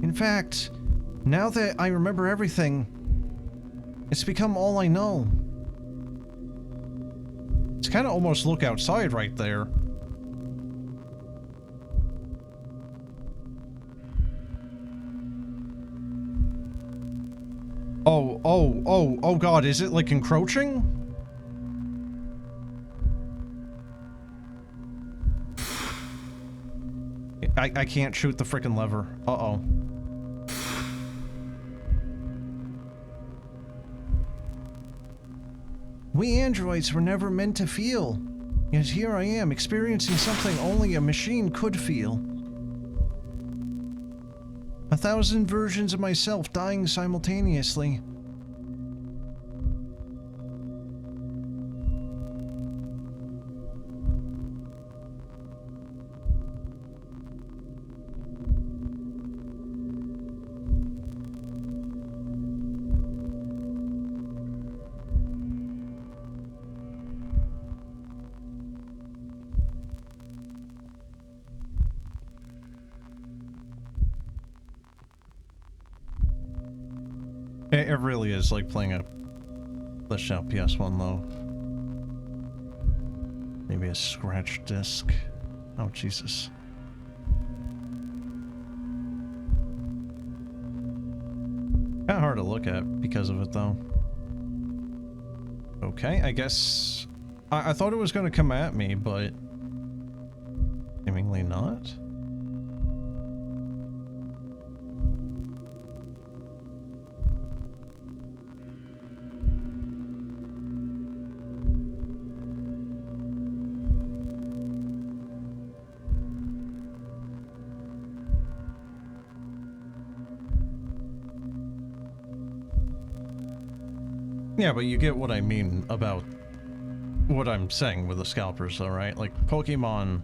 In fact, now that I remember everything, it's become all I know. It's kind of almost look outside right there. Oh God, is it like encroaching? I can't shoot the frickin' lever. Uh-oh. We androids were never meant to feel. Yet here I am, experiencing something only a machine could feel. 1,000 versions of myself dying simultaneously. It really is like playing a glitched out PS1 though. Maybe a scratch disc. Oh, Jesus. Kinda hard to look at because of it though. Okay, I guess... I thought it was gonna come at me, but... seemingly not. Yeah, but you get what I mean about what I'm saying with the scalpers, though, right? Like, Pokemon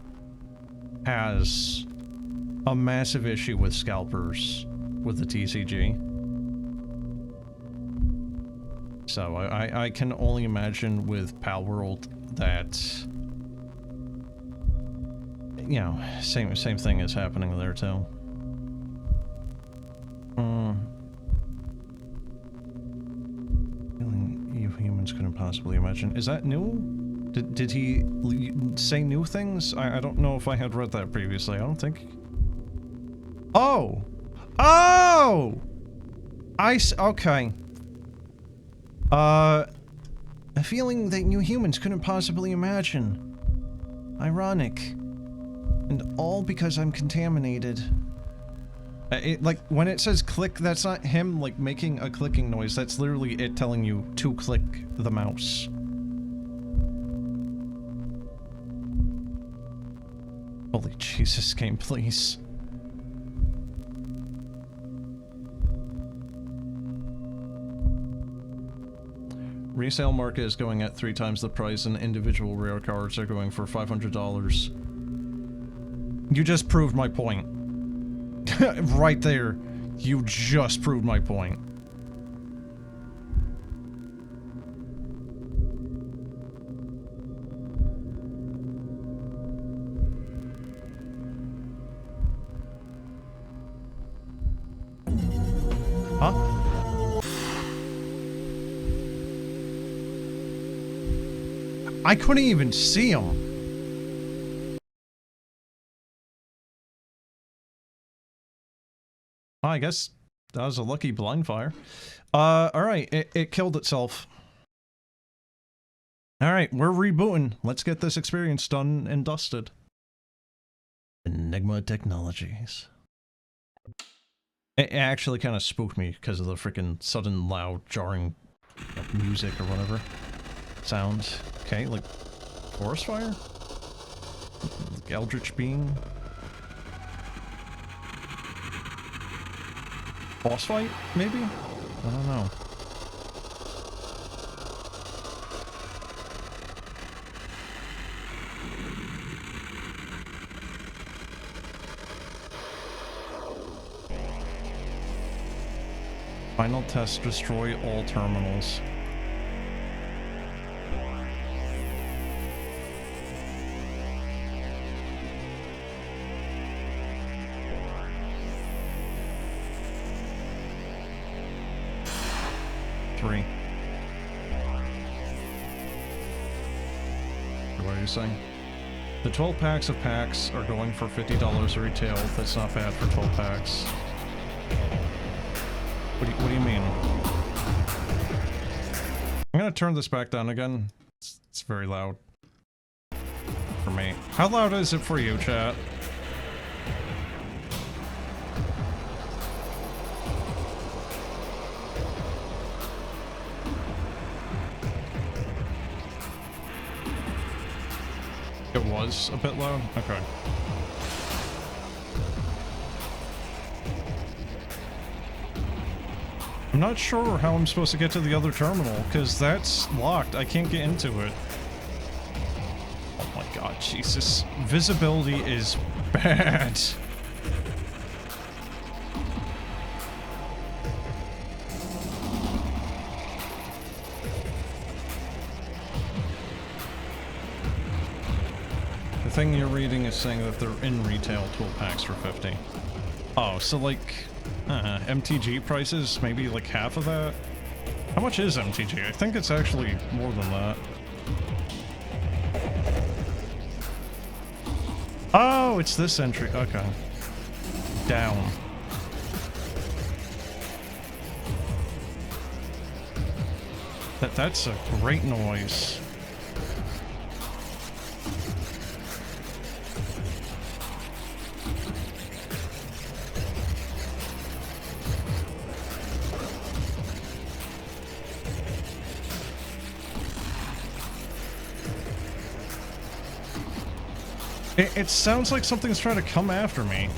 has a massive issue with scalpers with the TCG. So, I can only imagine with Palworld that, you know, same thing is happening there, too. Humans couldn't possibly imagine. Is that new? Did he say new things? I don't know if I had read that previously. I don't think... Oh! Oh! Okay. A feeling that new humans couldn't possibly imagine. Ironic. And all because I'm contaminated. Like, when it says click, that's not him, like, making a clicking noise. That's literally it telling you to click the mouse. Holy Jesus, game, please. Resale market is going at 3 times the price, and individual rare cards are going for $500. You just proved my point. Right there. You just proved my point. Huh? I couldn't even see him. I guess that was a lucky blind fire. Alright, it killed itself. Alright, we're rebooting. Let's get this experience done and dusted. Enigma Technologies. It actually kind of spooked me because of the freaking sudden, loud, jarring music or whatever. Sounds. Okay, like forest fire? Like Eldritch Beam? Boss fight, maybe? I don't know. Final test, destroy all terminals. What are you saying? The 12 packs of packs are going for $50 retail. That's not bad for 12 packs. What do you mean? I'm gonna turn this back down again. It's very loud. For me. How loud is it for you, chat? It was a bit loud? Okay. I'm not sure how I'm supposed to get to the other terminal, because that's locked. I can't get into it. Oh my god, Jesus. Visibility is bad. The thing you're reading is saying that they're in retail 12 packs for 50. Oh, so like, MTG prices, maybe like half of that? How much is MTG? I think it's actually more than that. Oh, it's this entry. Okay. Down. That's a great noise. It sounds like something's trying to come after me.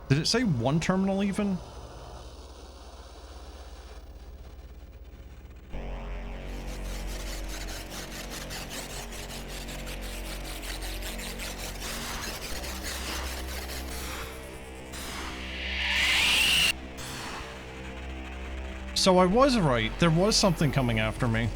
Did it say one terminal even? So I was right. There was something coming after me.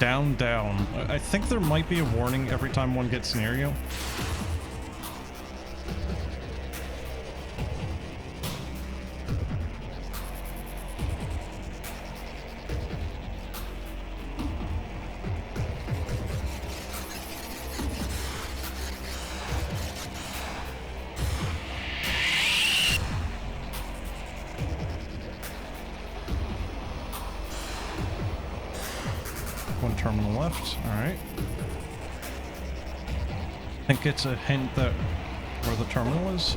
Down, down. I think there might be a warning every time one gets near you. One terminal left. Alright. I think it's a hint that where the terminal is.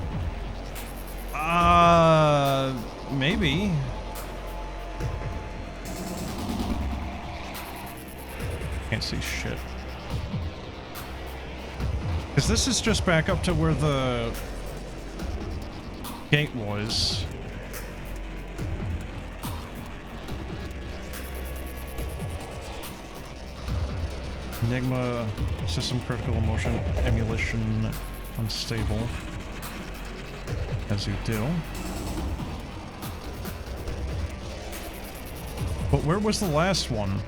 Maybe. Can't see shit. Because this is just back up to where the gate was. Enigma, system critical, motion emulation unstable, as you do. But where was the last one?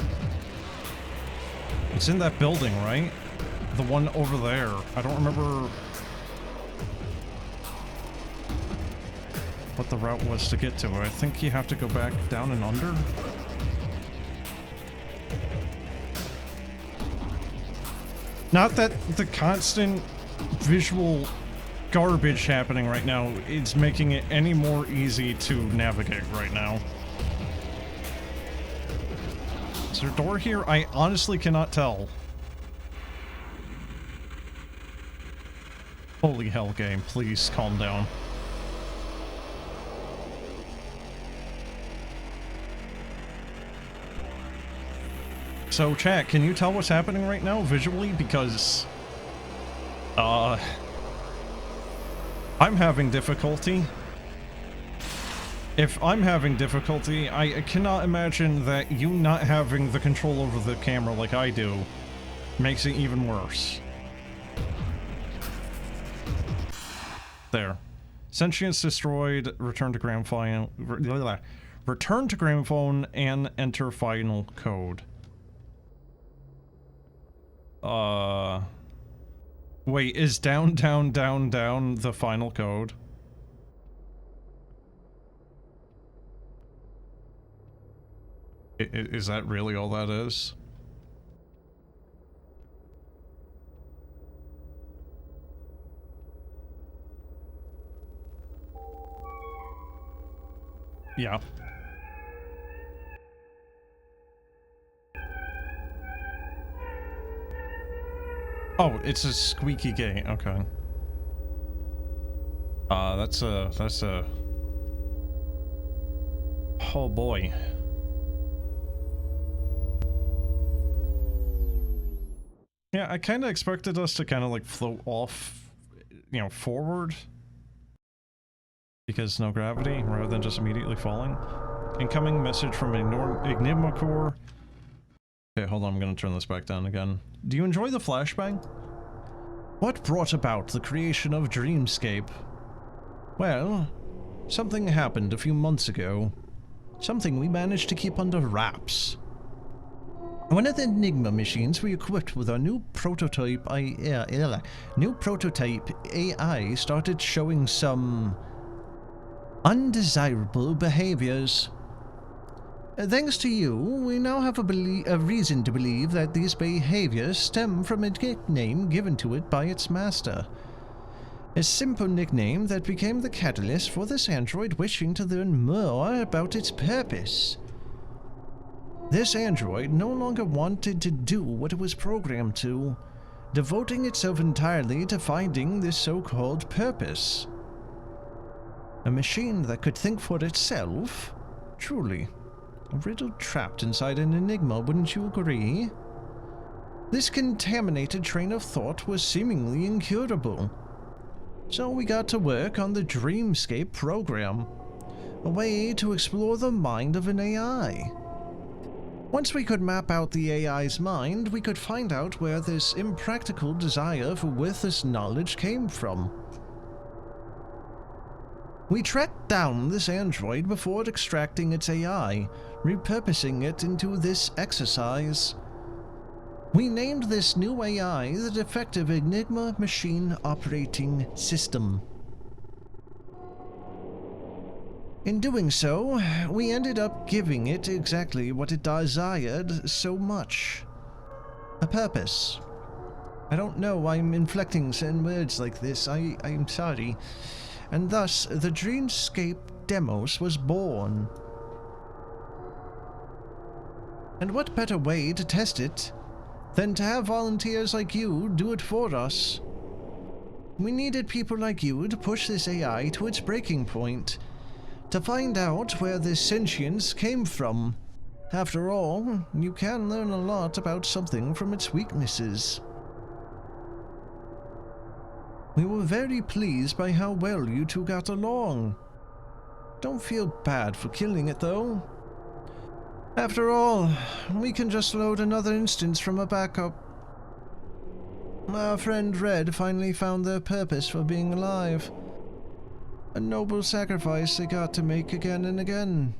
It's in that building, right? The one over there. I don't remember what the route was to get to it. I think you have to go back down and under. Not that the constant visual garbage happening right now is making it any more easy to navigate right now. Is there a door here? I honestly cannot tell. Holy hell, game. Please calm down. So, chat, can you tell what's happening right now visually? Because, I'm having difficulty. If I'm having difficulty, I cannot imagine that you not having the control over the camera like I do makes it even worse. There. Sentience destroyed, return to gramophone, return to gramophone and enter final code. Wait, is down, down, down, down the final code? Is that really all that is? Yeah. Oh, it's a squeaky gate. Okay. That's a... Oh boy. Yeah, I kind of expected us to kind of like float off, you know, forward. Because no gravity, rather than just immediately falling. Incoming message from Enigma core. Okay, hold on, I'm gonna turn this back down again. Do you enjoy the flashbang? What brought about the creation of Dreamscape? Well, something happened a few months ago. Something we managed to keep under wraps. One of the Enigma machines we equipped with our new prototype AI started showing some undesirable behaviors. Thanks to you, we now have a reason to believe that these behaviors stem from a nickname given to it by its master. A simple nickname that became the catalyst for this android wishing to learn more about its purpose. This android no longer wanted to do what it was programmed to, devoting itself entirely to finding this so-called purpose. A machine that could think for itself? Truly, a riddle trapped inside an enigma, wouldn't you agree? This contaminated train of thought was seemingly incurable. So we got to work on the Dreamscape program, a way to explore the mind of an AI. Once we could map out the AI's mind, we could find out where this impractical desire for worthless knowledge came from. We tracked down this android before extracting its AI, repurposing it into this exercise. We named this new AI the Defective Enigma Machine Operating System. In doing so, we ended up giving it exactly what it desired so much. A purpose. I don't know why I'm inflecting certain words like this, I'm sorry. And thus, the Dreamscape Demos was born. And what better way to test it than to have volunteers like you do it for us? We needed people like you to push this AI to its breaking point, to find out where this sentience came from. After all, you can learn a lot about something from its weaknesses. We were very pleased by how well you two got along. Don't feel bad for killing it, though. After all, we can just load another instance from a backup. Our friend Red finally found their purpose for being alive. A noble sacrifice they got to make again and again.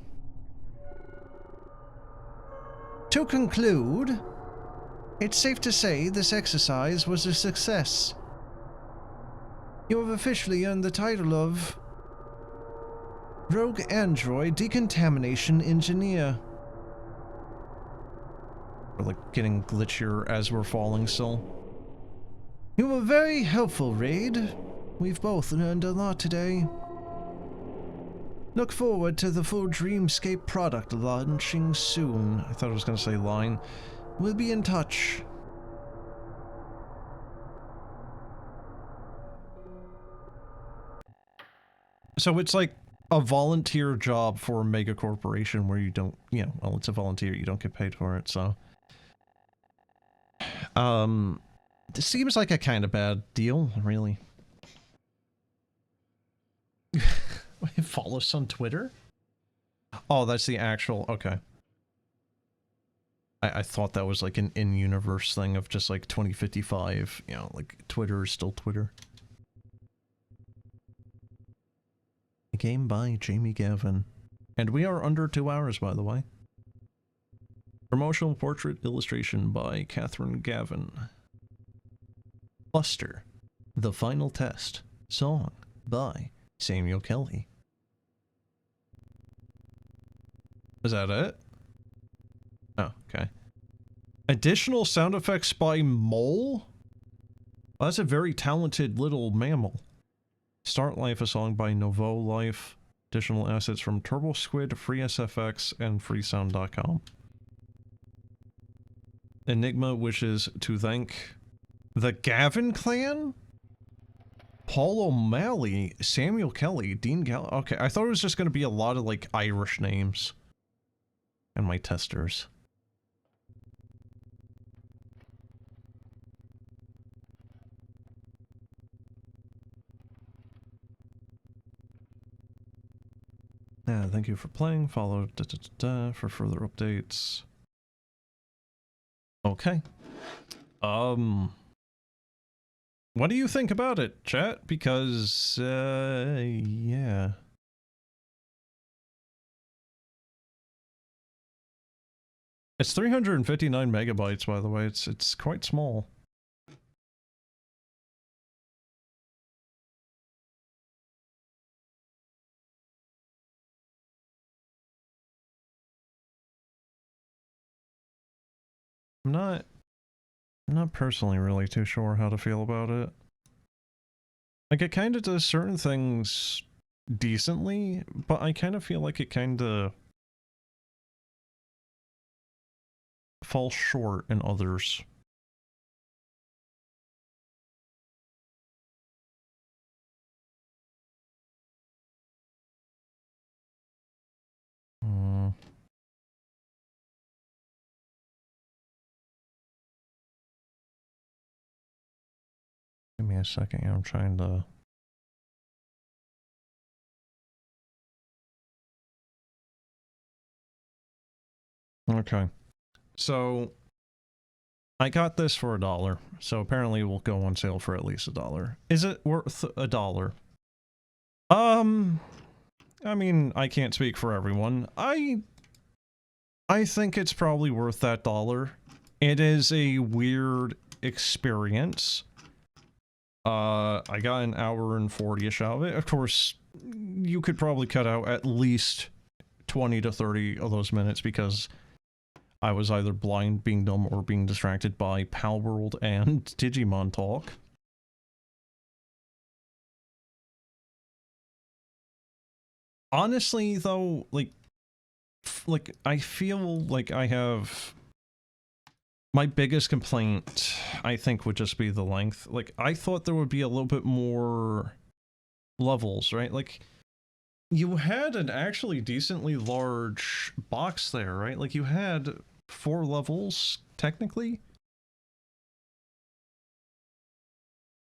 To conclude, it's safe to say this exercise was a success. You have officially earned the title of Rogue Android Decontamination Engineer. We're like getting glitchier as we're falling still. You were very helpful, Raid. We've both learned a lot today. Look forward to the full Dreamscape product launching soon. I thought I was going to say line. We'll be in touch. So it's like a volunteer job for a mega corporation where you don't, well, it's a volunteer, you don't get paid for it, so. This seems like a kind of bad deal, really. Follow us on Twitter? Oh, that's the actual, okay. I thought that was like an in-universe thing of just like 2055, like Twitter is still Twitter. A game by Jamie Gavin. And we are under 2 hours, by the way. Promotional portrait illustration by Catherine Gavin. Buster. The Final Test. Song by Samuel Kelly. Is that it? Oh, okay. Additional sound effects by Mole? Well, that's a very talented little mammal. Start Life, a song by Novo Life. Additional assets from Turbo Squid, FreeSFX, and freesound.com. Enigma wishes to thank the Gavin clan? Paul O'Malley, Samuel Kelly, Dean Gall. Okay, I thought it was just going to be a lot of like Irish names. And my testers. Thank you for playing. Follow for further updates. Okay. What do you think about it, chat? Because, yeah. It's 359 megabytes, by the way. It's quite small. I'm not personally really too sure how to feel about it. Like, it kind of does certain things decently, but I kind of feel like it kind of falls short in others. Give me a second, I'm trying to... Okay. So, I got this for $1, so apparently it will go on sale for at least $1. Is it worth $1? I mean, I can't speak for everyone. I think it's probably worth that $1. It is a weird experience. I got an hour and 40-ish out of it. Of course, you could probably cut out at least 20 to 30 of those minutes because I was either blind, being dumb, or being distracted by Pal World and Digimon talk. Honestly, though, like, I feel like I have... My biggest complaint, I think, would just be the length. Like, I thought there would be a little bit more levels, right? Like, you had an actually decently large box there, right? Like, you had 4 levels, technically.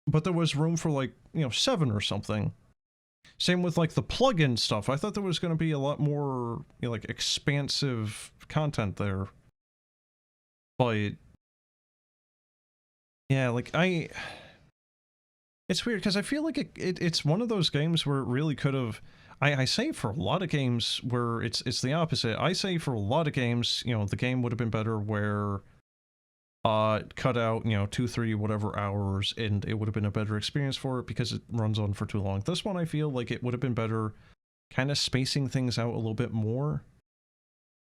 But there was room for, like, you know, 7 or something. Same with, like, the plug-in stuff. I thought there was going to be a lot more, you know, like, expansive content there. But... yeah, like, it's weird, because I feel like it's one of those games where it really could have... I say for a lot of games where it's the opposite. I say for a lot of games, you know, the game would have been better where... cut out, you know, 2, 3, whatever hours, and it would have been a better experience for it because it runs on for too long. This one, I feel like it would have been better kind of spacing things out a little bit more.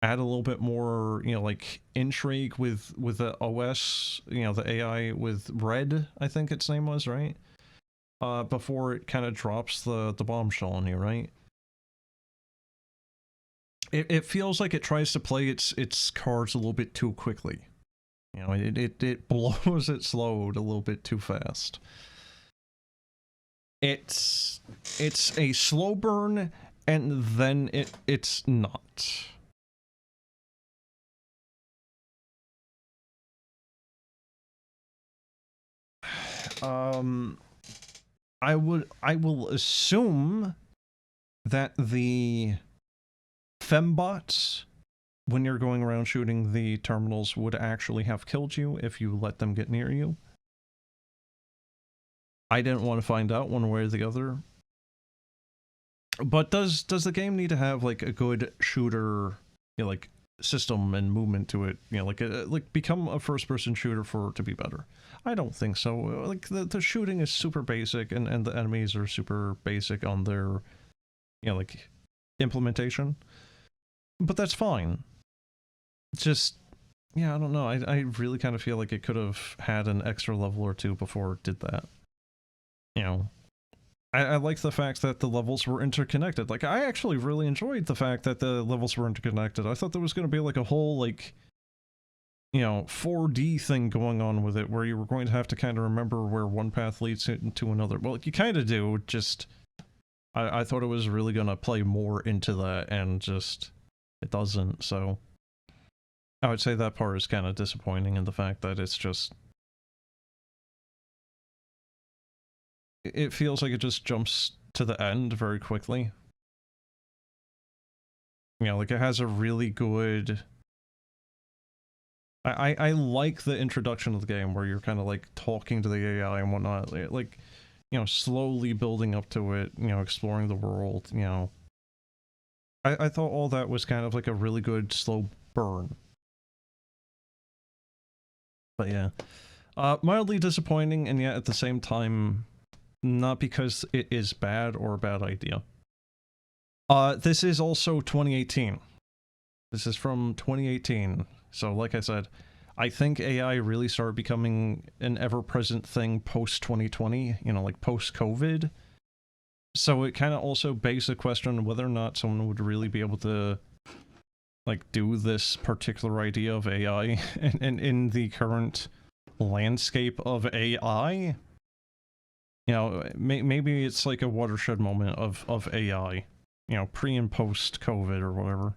Add a little bit more, you know, like, intrigue with the OS, you know, the AI with Red, I think its name was, right? Before it kind of drops the bombshell on you, right? It feels like it tries to play its cards a little bit too quickly. You know, it blows its load a little bit too fast. It's a slow burn, and then it's not. I will assume that the fembots, when you're going around shooting the terminals, would actually have killed you if you let them get near you. I didn't want to find out one way or the other. But does the game need to have, like, a good shooter, you know, like, system and movement to it, you know, like become a first-person shooter for it to be better? I don't think so. Like, the shooting is super basic, and the enemies are super basic on their, you know, like, implementation. But that's fine. Just, yeah, I don't know. I really kind of feel like it could have had an extra level or 2 before it did that. You know, I like the fact that the levels were interconnected. Like, I actually really enjoyed the fact that the levels were interconnected. I thought there was going to be, like, a whole, like, you know, 4D thing going on with it, where you were going to have to kind of remember where one path leads into another. Well, you kind of do, just... I thought it was really going to play more into that, and just... it doesn't, so... I would say that part is kind of disappointing in the fact that it's just... it feels like it just jumps to the end very quickly. You know, like, it has a really good I like the introduction of the game where you're kind of like talking to the AI and whatnot, like, you know, slowly building up to it, you know, exploring the world, you know. I thought all that was kind of like a really good slow burn. But yeah. Mildly disappointing, and yet at the same time, not because it is bad or a bad idea. This is also 2018. This is from 2018. So like I said, I think AI really started becoming an ever-present thing post-2020, you know, like post-COVID. So it kind of also begs the question whether or not someone would really be able to, like, do this particular idea of AI in the current landscape of AI. You know, maybe it's like a watershed moment of AI. You know, pre and post-COVID or whatever.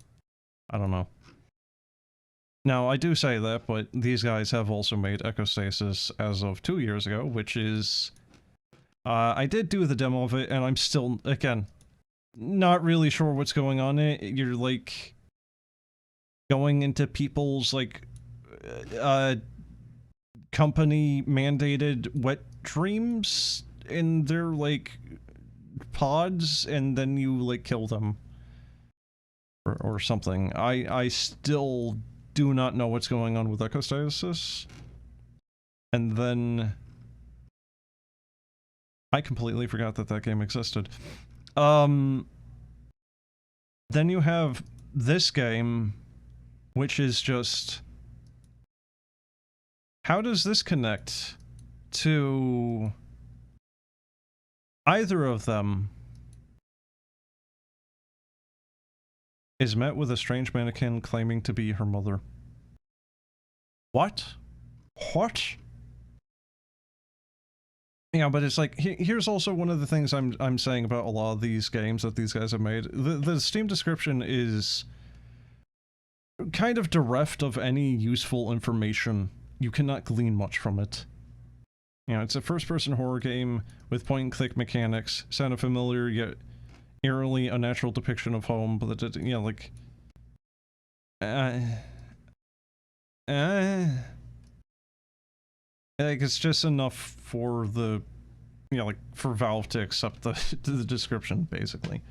I don't know. Now, I do say that, but these guys have also made Ecostasis as of 2 years ago, which is... I did do the demo of it, and I'm still, again, not really sure what's going on in it. You're, like, going into people's, like, company-mandated wet dreams in their, like, pods, and then you, like, kill them. Or something. I still do not know what's going on with Ecostasis. And then... I completely forgot that that game existed. Then you have this game, which is just... How does this connect to either of them? Is met with a strange mannequin claiming to be her mother. What? What? Yeah, but it's like, here's also one of the things I'm saying about a lot of these games that these guys have made. The Steam description is kind of bereft of any useful information. You cannot glean much from it. You know, it's a first-person horror game with point-and-click mechanics, sound familiar yet eerily unnatural depiction of home, but you know, like... like, it's just enough for the... You know, like, for Valve to accept the description, basically.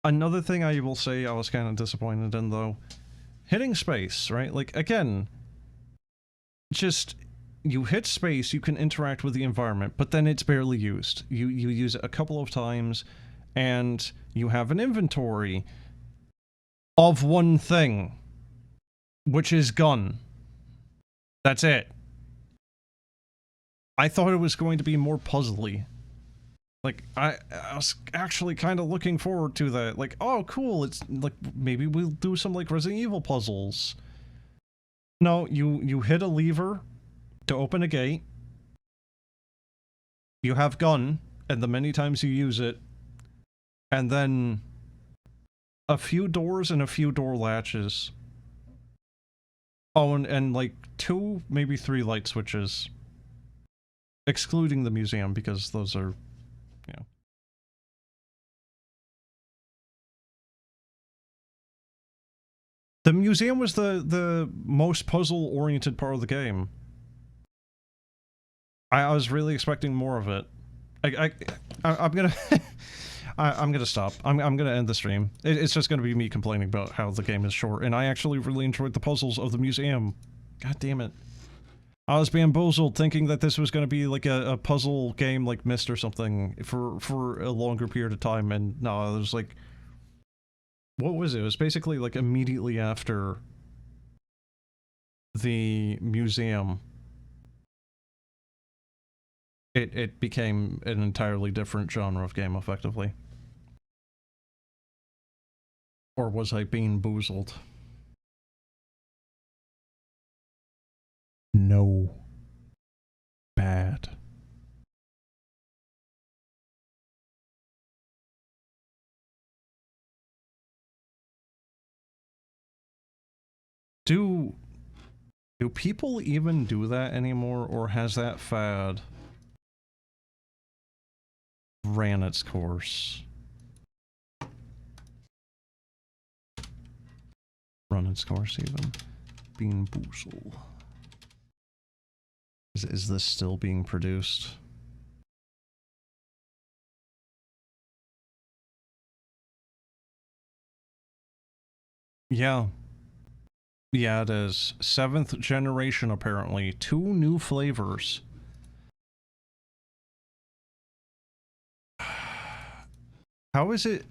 Another thing I will say I was kind of disappointed in, though. Hitting space, right? Like, again... Just... You hit space, you can interact with the environment, but then it's barely used. You use it a couple of times, and you have an inventory of one thing, which is gun. That's it. I thought it was going to be more puzzly. Like, I was actually kind of looking forward to that. Like, oh, cool, it's, like, maybe we'll do some, like, Resident Evil puzzles. No, you hit a lever to open a gate. You have gun, and the many times you use it. And then... a few doors and a few door latches. Oh, and like 2, maybe 3 light switches. Excluding the museum, because those are, you know. The museum was the most puzzle-oriented part of the game. I was really expecting more of it. I'm gonna... I'm gonna stop. I'm gonna end the stream. It's just gonna be me complaining about how the game is short, and I actually really enjoyed the puzzles of the museum. God damn it. I was bamboozled thinking that this was gonna be like a puzzle game like Myst or something for a longer period of time, and no, it was like... What was it? It was basically like immediately after the museum. It became an entirely different genre of game, effectively. Or was I being boozled? No. Bad. Do people even do that anymore, or has that fad ran its course? run its course even. Bean Boozle. Is this still being produced? Yeah. Yeah, it is. 7th generation, apparently. 2 new flavors. How is it...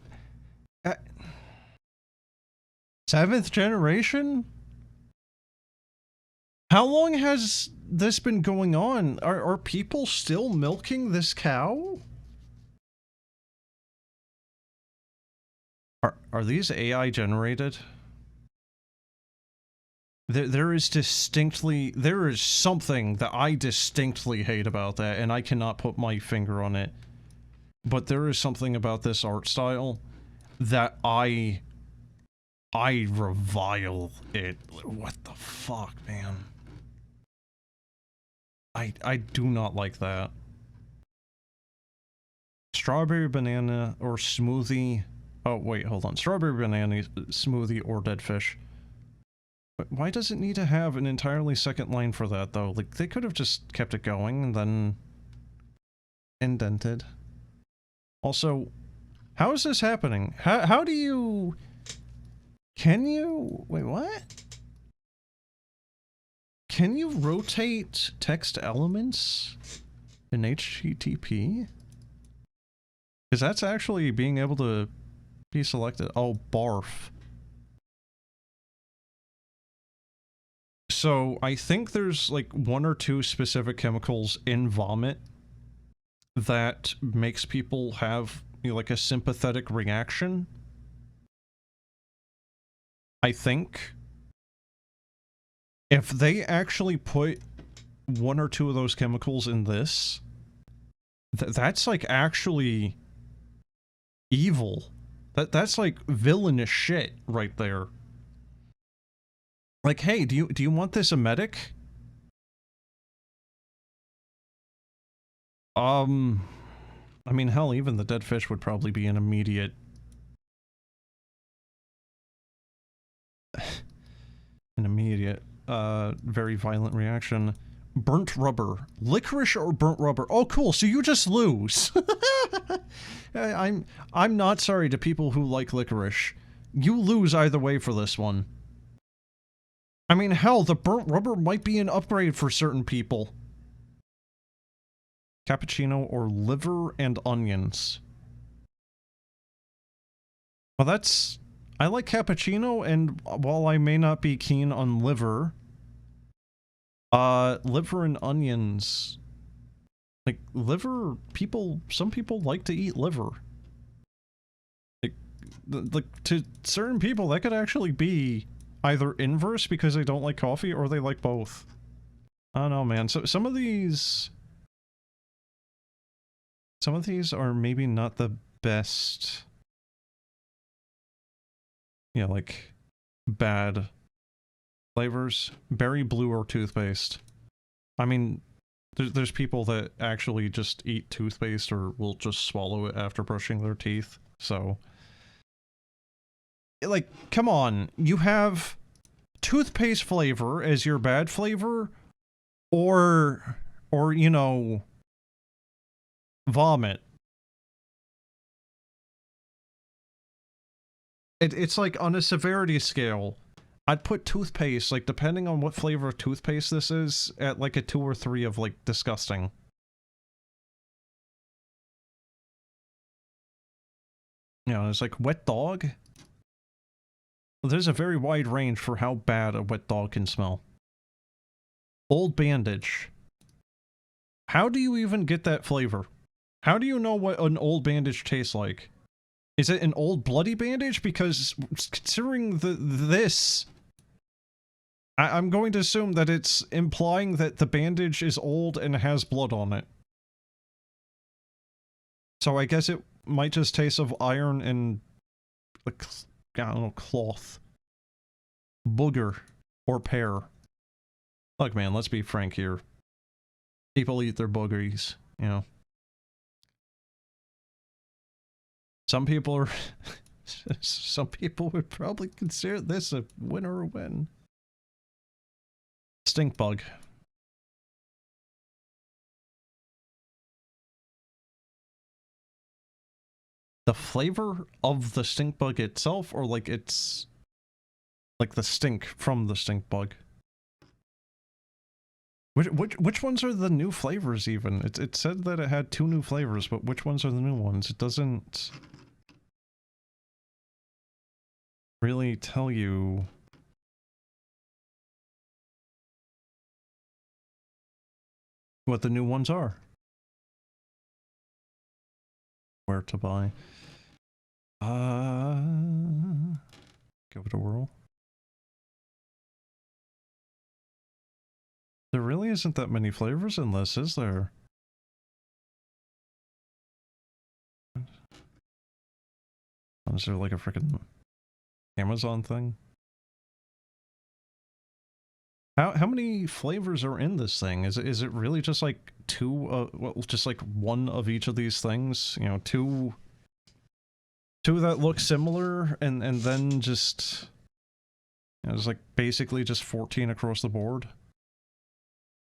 7th generation? How long has this been going on? Are people still milking this cow? Are these AI generated? There is something that I distinctly hate about that, and I cannot put my finger on it. But there is something about this art style that I revile it. What the fuck, man? I do not like that. Strawberry banana or smoothie. Oh, wait, hold on. Strawberry banana smoothie or dead fish. But why does it need to have an entirely second line for that, though? Like, they could have just kept it going and then indented. Also, how is this happening? How do you... Can you... Wait, what? Can you rotate text elements in HTTP? Because that's actually being able to be selected. Oh, barf. So, I think there's like 1 or 2 specific chemicals in vomit that makes people have, you know, like a sympathetic reaction. I think if they actually put 1 or 2 of those chemicals in this, that's like actually evil. That's like villainous shit right there. Like, hey, do you want this emetic? I mean, hell, even the dead fish would probably be an immediate... very violent reaction. Burnt rubber. Licorice or burnt rubber? Oh, cool, so you just lose. I'm not sorry to people who like licorice. You lose either way for this one. I mean, hell, the burnt rubber might be an upgrade for certain people. Cappuccino or liver and onions. Well, that's... I like cappuccino, and while I may not be keen on liver... liver and onions... Like, liver... some people like to eat liver. Like, to certain people, that could actually be either inverse because they don't like coffee, or they like both. I don't know, man. So, some of these are maybe not the best... Yeah, like, bad flavors. Berry blue or toothpaste. I mean, there's people that actually just eat toothpaste or will just swallow it after brushing their teeth, so... Like, come on, you have toothpaste flavor as your bad flavor, or, you know, vomit. It's like on a severity scale. I'd put toothpaste, like, depending on what flavor of toothpaste this is, at like a 2 or 3 of, like, disgusting. You know, it's like wet dog. There's a very wide range for how bad a wet dog can smell. Old bandage. How do you even get that flavor? How do you know what an old bandage tastes like? Is it an old bloody bandage? Because considering this... I'm going to assume that it's implying that the bandage is old and has blood on it. So I guess it might just taste of iron and... like, I don't know, cloth. Booger. Or pear. Look, man, let's be frank here. People eat their boogeries, you know. Some people are... Some people would probably consider this a win or a win. Stink bug. The flavor of the stink bug itself, or like it's like the stink from the stink bug? Which ones are the new flavors even? It said that it had 2 new flavors, but which ones are the new ones? It doesn't really tell you what the new ones are. Where to buy. Give it a whirl. There really isn't that many flavors in this, is there? Is there like a freaking Amazon thing? How many flavors are in this thing? Is it really just like 2, well, just like 1 of each of these things? You know, two that look similar, and then just, you know, it's like basically just 14 across the board.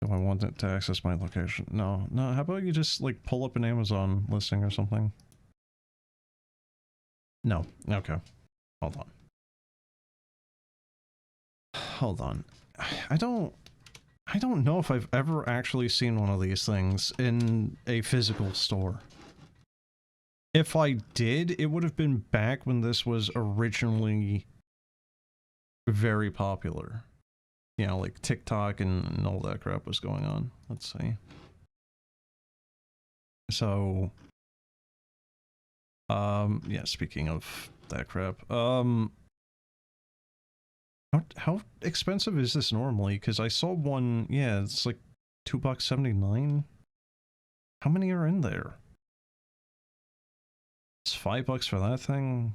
Do I want it to access my location? No, how about you just like pull up an Amazon listing or something? No, okay. Hold on. I don't know if I've ever actually seen one of these things in a physical store. If I did, it would have been back when this was originally very popular. You know, like TikTok and all that crap was going on. Let's see. So, yeah, speaking of that crap, how expensive is this normally? Because I saw one, yeah, it's like $2.79. How many are in there? It's $5 for that thing.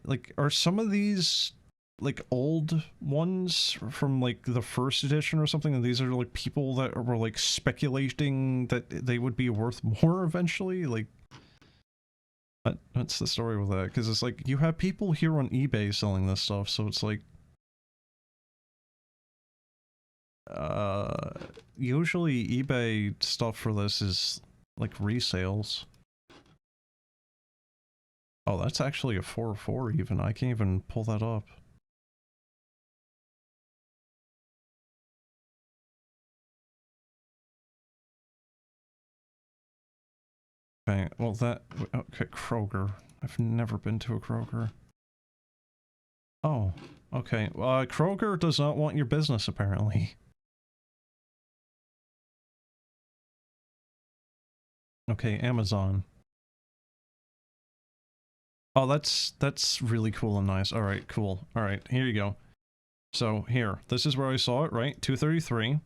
Like, are some of these like old ones from like the first edition or something, and these are like people that were like speculating that they would be worth more eventually? Like, what's the story with that? Because it's like you have people here on eBay selling this stuff, so it's like usually eBay stuff for this is like resales. Oh, that's actually a 404 even. I can't even pull that up. Okay, well that... Okay, Kroger. I've never been to a Kroger. Oh, okay. Kroger does not want your business, apparently. Okay, Amazon. Oh, that's really cool and nice. Alright, cool. Alright, here you go. So, here. This is where I saw it, right? 233.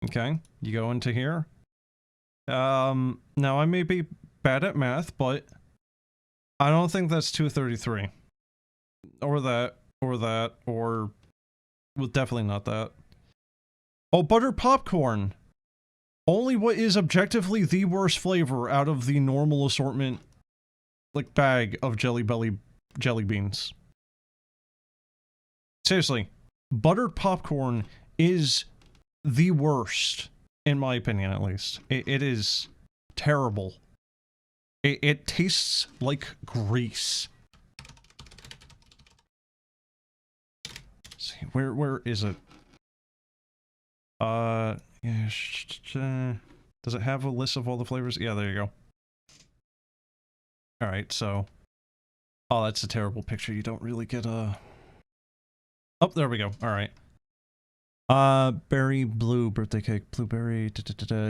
Okay, you go into here. Now I may be bad at math, but I don't think that's 233. Or that, or... Well, definitely not that. Oh, butter popcorn! Only what is objectively the worst flavor out of the normal assortment, like, bag of Jelly Belly jelly beans. Seriously, buttered popcorn is the worst, in my opinion at least. It is terrible. It tastes like grease. Let's see, where is it? Yeah, does it have a list of all the flavors? Yeah, there you go. Alright, so... Oh, that's a terrible picture. You don't really get a... Oh, there we go. Alright. Berry, blue, birthday cake, blueberry,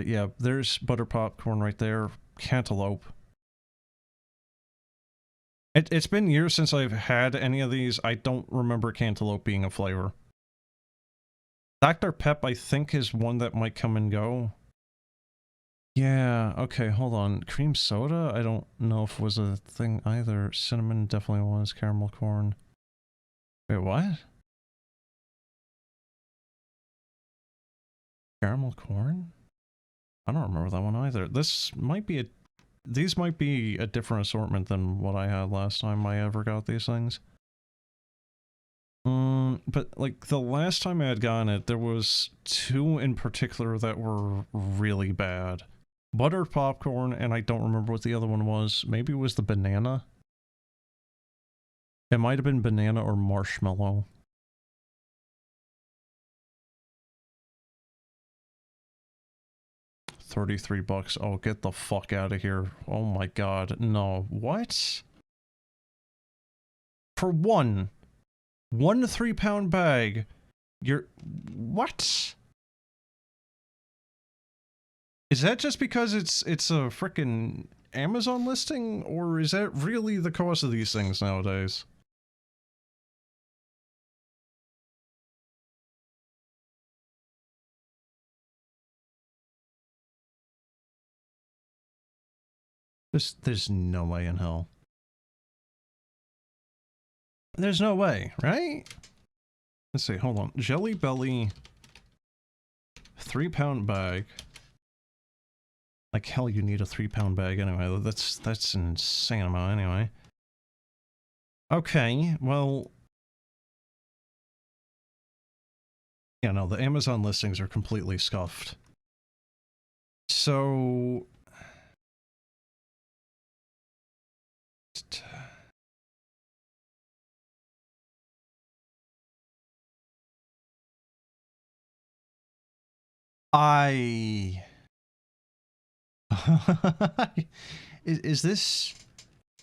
yeah, there's butter popcorn right there. Cantaloupe. It's been years since I've had any of these. I don't remember cantaloupe being a flavor. Dr. Pep, I think, is one that might come and go. Yeah, okay, hold on. Cream soda? I don't know if it was a thing either. Cinnamon definitely was. Caramel corn. Wait, what? Caramel corn? I don't remember that one either. This might be a these might be a different assortment than what I had last time I ever got these things. But like the last time I had gotten it, there was two in particular that were really bad. Buttered popcorn, and I don't remember what the other one was. Maybe it was the banana? It might have been banana or marshmallow. $33. Oh, get the fuck out of here. Oh my god. No. What? For one 3-pound bag, you're... What? Is that just because it's a frickin' Amazon listing, or is that really the cost of these things nowadays? There's no way in hell. There's no way, right? Let's see, hold on. Jelly Belly 3-pound bag. Like hell you need a 3-pound bag anyway. That's an insane amount anyway. Okay, well... Yeah, no, the Amazon listings are completely scuffed. So... is this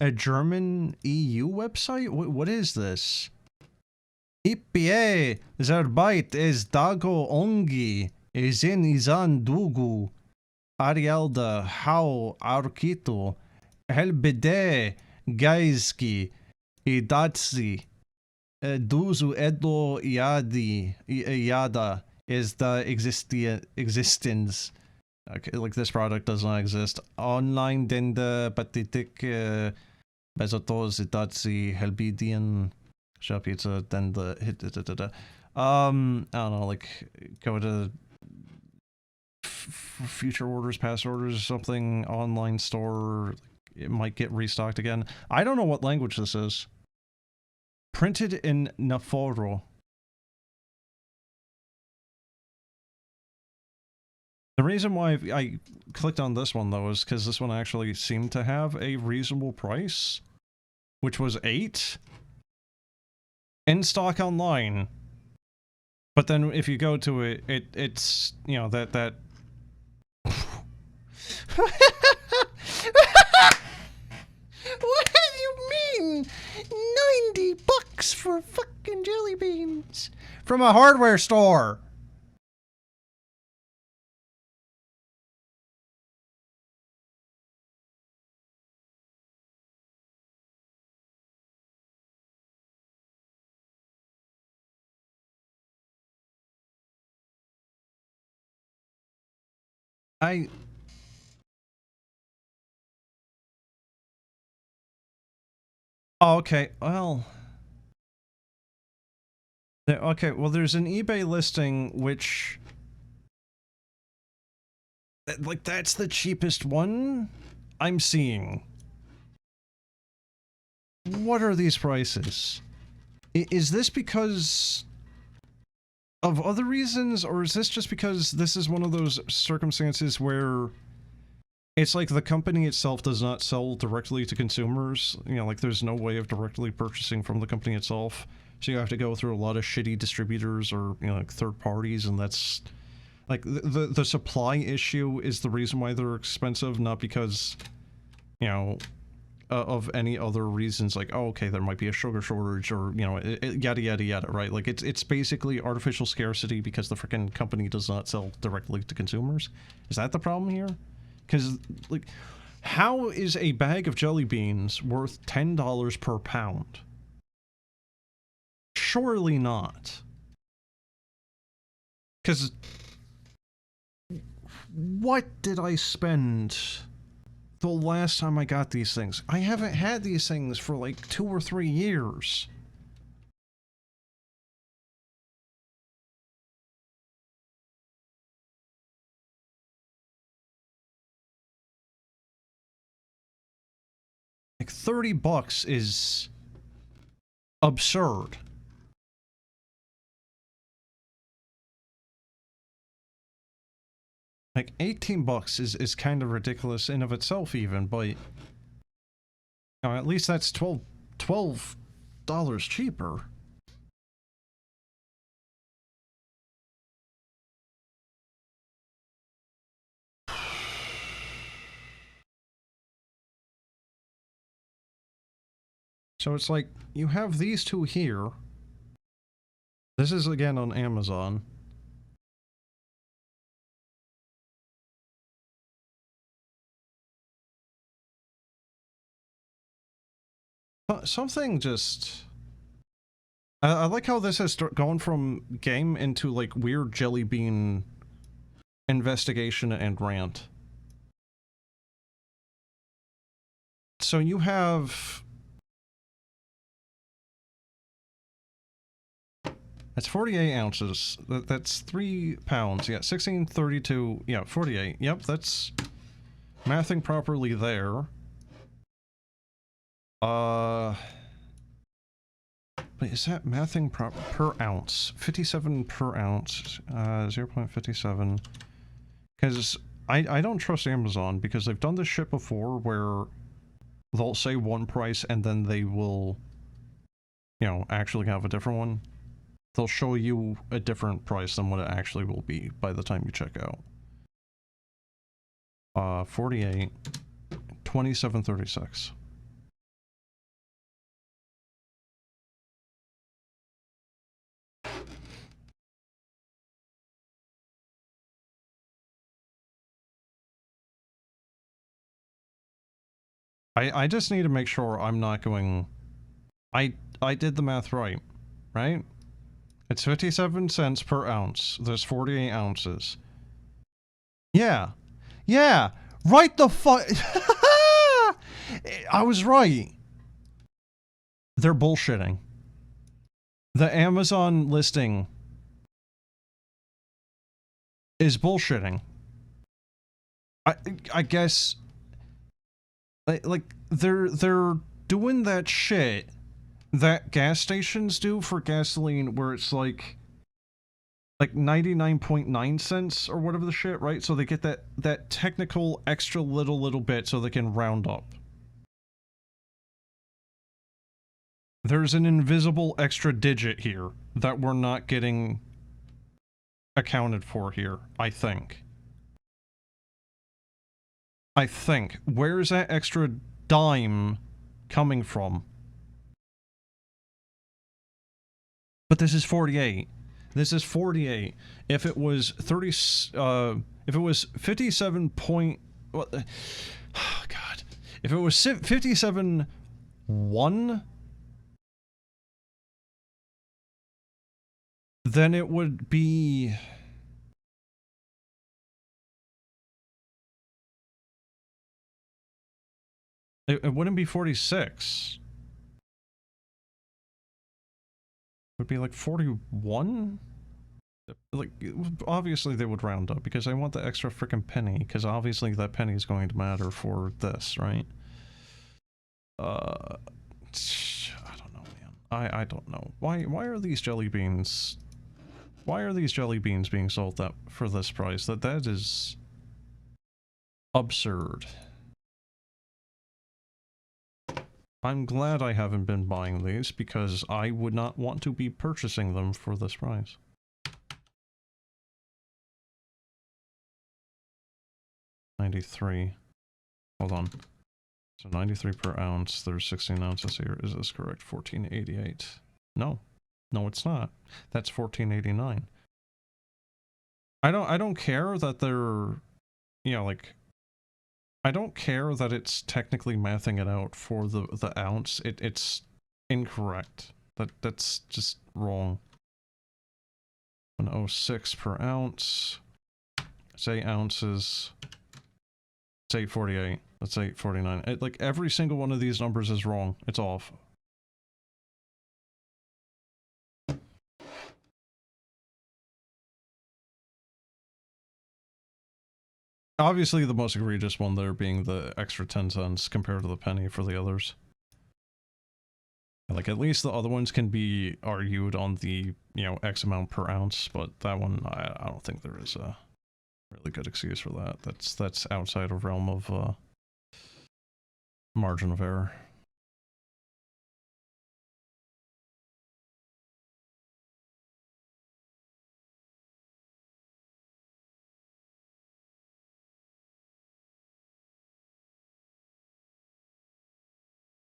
a German EU website? What is this? IPA Zarbait is Dago Ongi Izin Izan Dugu Arialda Hau Arkito Helbede Gaiski Idatsi Duzu Edo Yada is the existence. Okay, like this product does not exist. Online dende patitik bezotos idatsi helbidian shop pizza then the hit I don't know, like go to future orders, past orders or something, online store, it might get restocked again. I don't know what language this is. Printed in Naforo. The reason why I clicked on this one, though, is because this one actually seemed to have a reasonable price, which was $8 in stock online. But then if you go to it, it's, you know, that... What do you mean? $90 for fucking jelly beans from a hardware store. Oh, okay, well... Okay, well there's an eBay listing which... Like, that's the cheapest one I'm seeing. What are these prices? Is this because of other reasons, or is this just because this is one of those circumstances where it's like the company itself does not sell directly to consumers? You know, like there's no way of directly purchasing from the company itself, so you have to go through a lot of shitty distributors or, you know, like third parties, and that's like the supply issue is the reason why they're expensive, not because, you know, of any other reasons, like, oh, okay, there might be a sugar shortage, or, you know, yada yada yada, right? Like, it's basically artificial scarcity because the freaking company does not sell directly to consumers. Is that the problem here? Because, like, how is a bag of jelly beans worth $10 per pound? Surely not. Because what did I spend the last time I got these things? I haven't had these things for like 2 or 3 years. Like, $30 is absurd. Like, $18 is kind of ridiculous in of itself even, but... You know, at least that's $12 cheaper. So it's like, you have these two here. This is again on Amazon. Something just... I like how this has gone from game into, like, weird jelly bean investigation and rant. So you have... That's 48 ounces. That's 3 pounds. Yeah, 1632. Yeah, 48. Yep, that's mathing properly there. Wait, is that mathing per ounce? 57 per ounce. 0.57. Because I don't trust Amazon because they've done this shit before where they'll say one price and then they will, you know, actually have a different one. They'll show you a different price than what it actually will be by the time you check out. 48, 27.36. I just need to make sure I'm not going... I did the math right? It's 57 cents per ounce. There's 48 ounces. Yeah. Yeah! Right the fuck... I was right. They're bullshitting. The Amazon listing is bullshitting. I guess... Like, they're doing that shit that gas stations do for gasoline where it's like 99.9 cents or whatever the shit, right? So they get that technical extra little bit so they can round up. There's an invisible extra digit here that we're not getting accounted for here, I think. Where is that extra dime coming from? But this is 48. This is 48. If it was 30, if it was 57 point, what? Oh God. If it was 57.1, then it would be... It wouldn't be 46. It would be like 41? Like, obviously they would round up because I want the extra frickin' penny, because obviously that penny is going to matter for this, right? I don't know, man. I don't know. Why are these jelly beans... Why are these jelly beans being sold for this price? That is... absurd. I'm glad I haven't been buying these, because I would not want to be purchasing them for this price. $93. Hold on. So 93 per ounce, there's 16 ounces here. Is this correct? 1488. No. No, it's not. That's 1489. I don't care that they're, you know, like, I don't care that it's technically mathing it out for the ounce. It's incorrect. That's just wrong. 106 per ounce. It's 8 ounces. It's 848. That's 849. Like, every single one of these numbers is wrong. It's off. Obviously, the most egregious one there being the extra 10 cents compared to the penny for the others. Like, at least the other ones can be argued on the, you know, X amount per ounce, but that one, I don't think there is a really good excuse for that. That's outside of realm of, margin of error.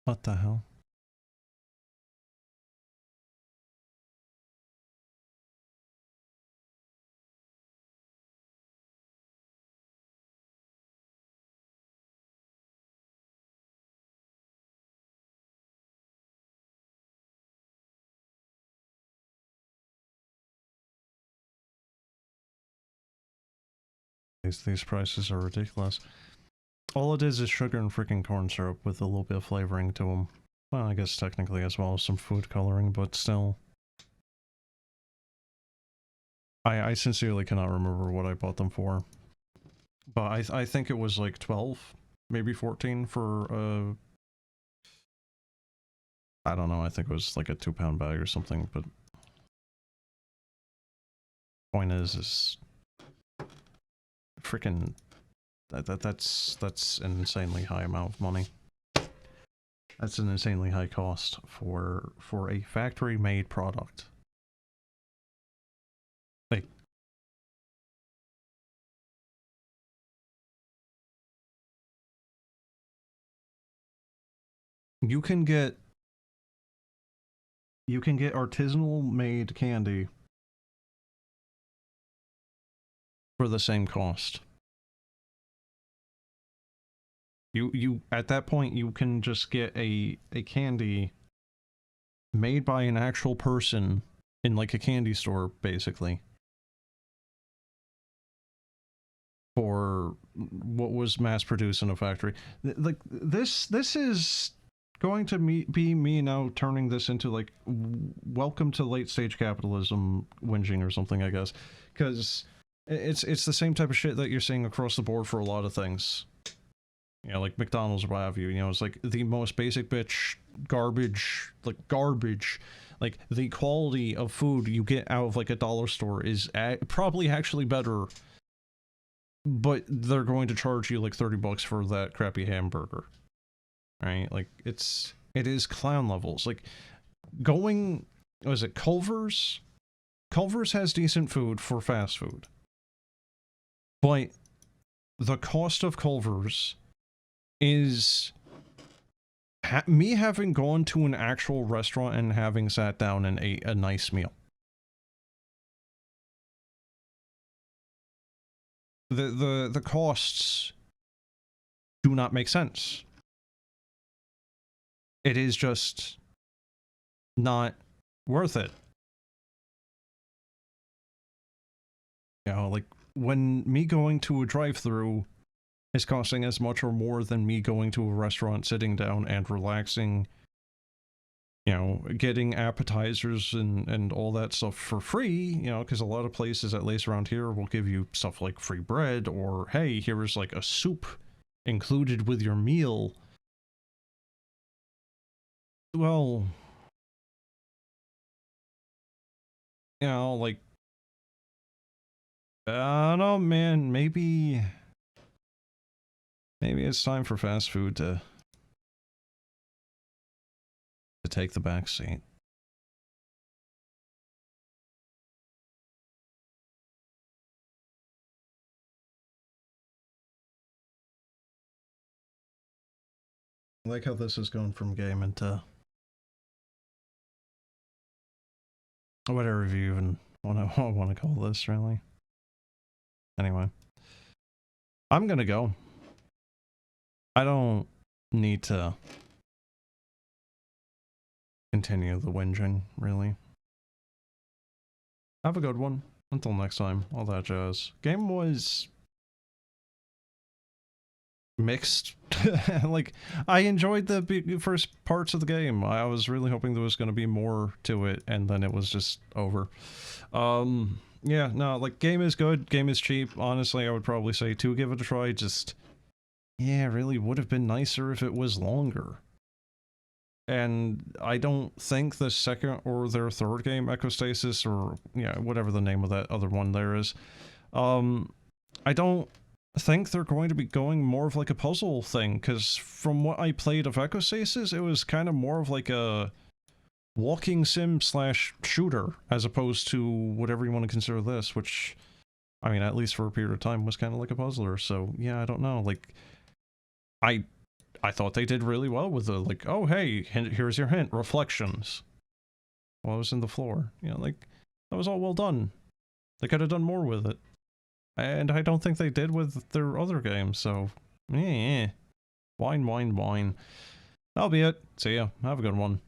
What the hell? These prices are ridiculous. All it is sugar and freaking corn syrup with a little bit of flavoring to them. Well, I guess technically as well as some food coloring, but still. I sincerely cannot remember what I bought them for. But I think it was like 12, maybe 14 for, I don't know, I think it was like a 2-pound bag or something, but... Point is freaking... That's an insanely high amount of money. That's an insanely high cost for a factory-made product. Like, you can get artisanal made candy for the same cost. You at that point you can just get a candy made by an actual person in like a candy store basically for what was mass produced in a factory. Like this is going to be me now turning this into like welcome to late stage capitalism whinging or something, I guess, because it's the same type of shit that you're seeing across the board for a lot of things. You know, like McDonald's or what have you, it's like the most basic bitch garbage, like the quality of food you get out of like a dollar store is probably actually better, but they're going to charge you like $30 for that crappy hamburger, right? Like it is clown levels. Like going, was it Culver's? Culver's has decent food for fast food, but the cost of Culver's is me having gone to an actual restaurant and having sat down and ate a nice meal. The costs do not make sense. It is just not worth it. You know, like when me going to a drive-thru is costing as much or more than me going to a restaurant, sitting down and relaxing, you know, getting appetizers and all that stuff for free, you know, because a lot of places, at least around here, will give you stuff like free bread, or hey, here is like a soup included with your meal. Well, you know, like, I don't know, man, maybe it's time for fast food to take the back seat. I like how this is going from game into whatever you even want to call this, really. Anyway, I'm gonna go. I don't need to continue the whinging, really. Have a good one. Until next time, all that jazz. Game was mixed. Like, I enjoyed the first parts of the game. I was really hoping there was going to be more to it, and then it was just over. Yeah, no, like, game is good, game is cheap. Honestly, I would probably say to give it a try. Just, yeah, really would have been nicer if it was longer. And I don't think the second or their third game, Echostasis, or, yeah, whatever the name of that other one there is, I don't think they're going to be going more of like a puzzle thing, because from what I played of Echostasis, it was kind of more of like a walking sim slash shooter, as opposed to whatever you want to consider this, which, I mean, at least for a period of time, was kind of like a puzzler. So yeah, I don't know. Like, I thought they did really well with the, like, oh hey, here's your hint, reflections. Well, it was in the floor. You know, like, that was all well done. They could have done more with it. And I don't think they did with their other games, so, Wine. That'll be it. See ya. Have a good one.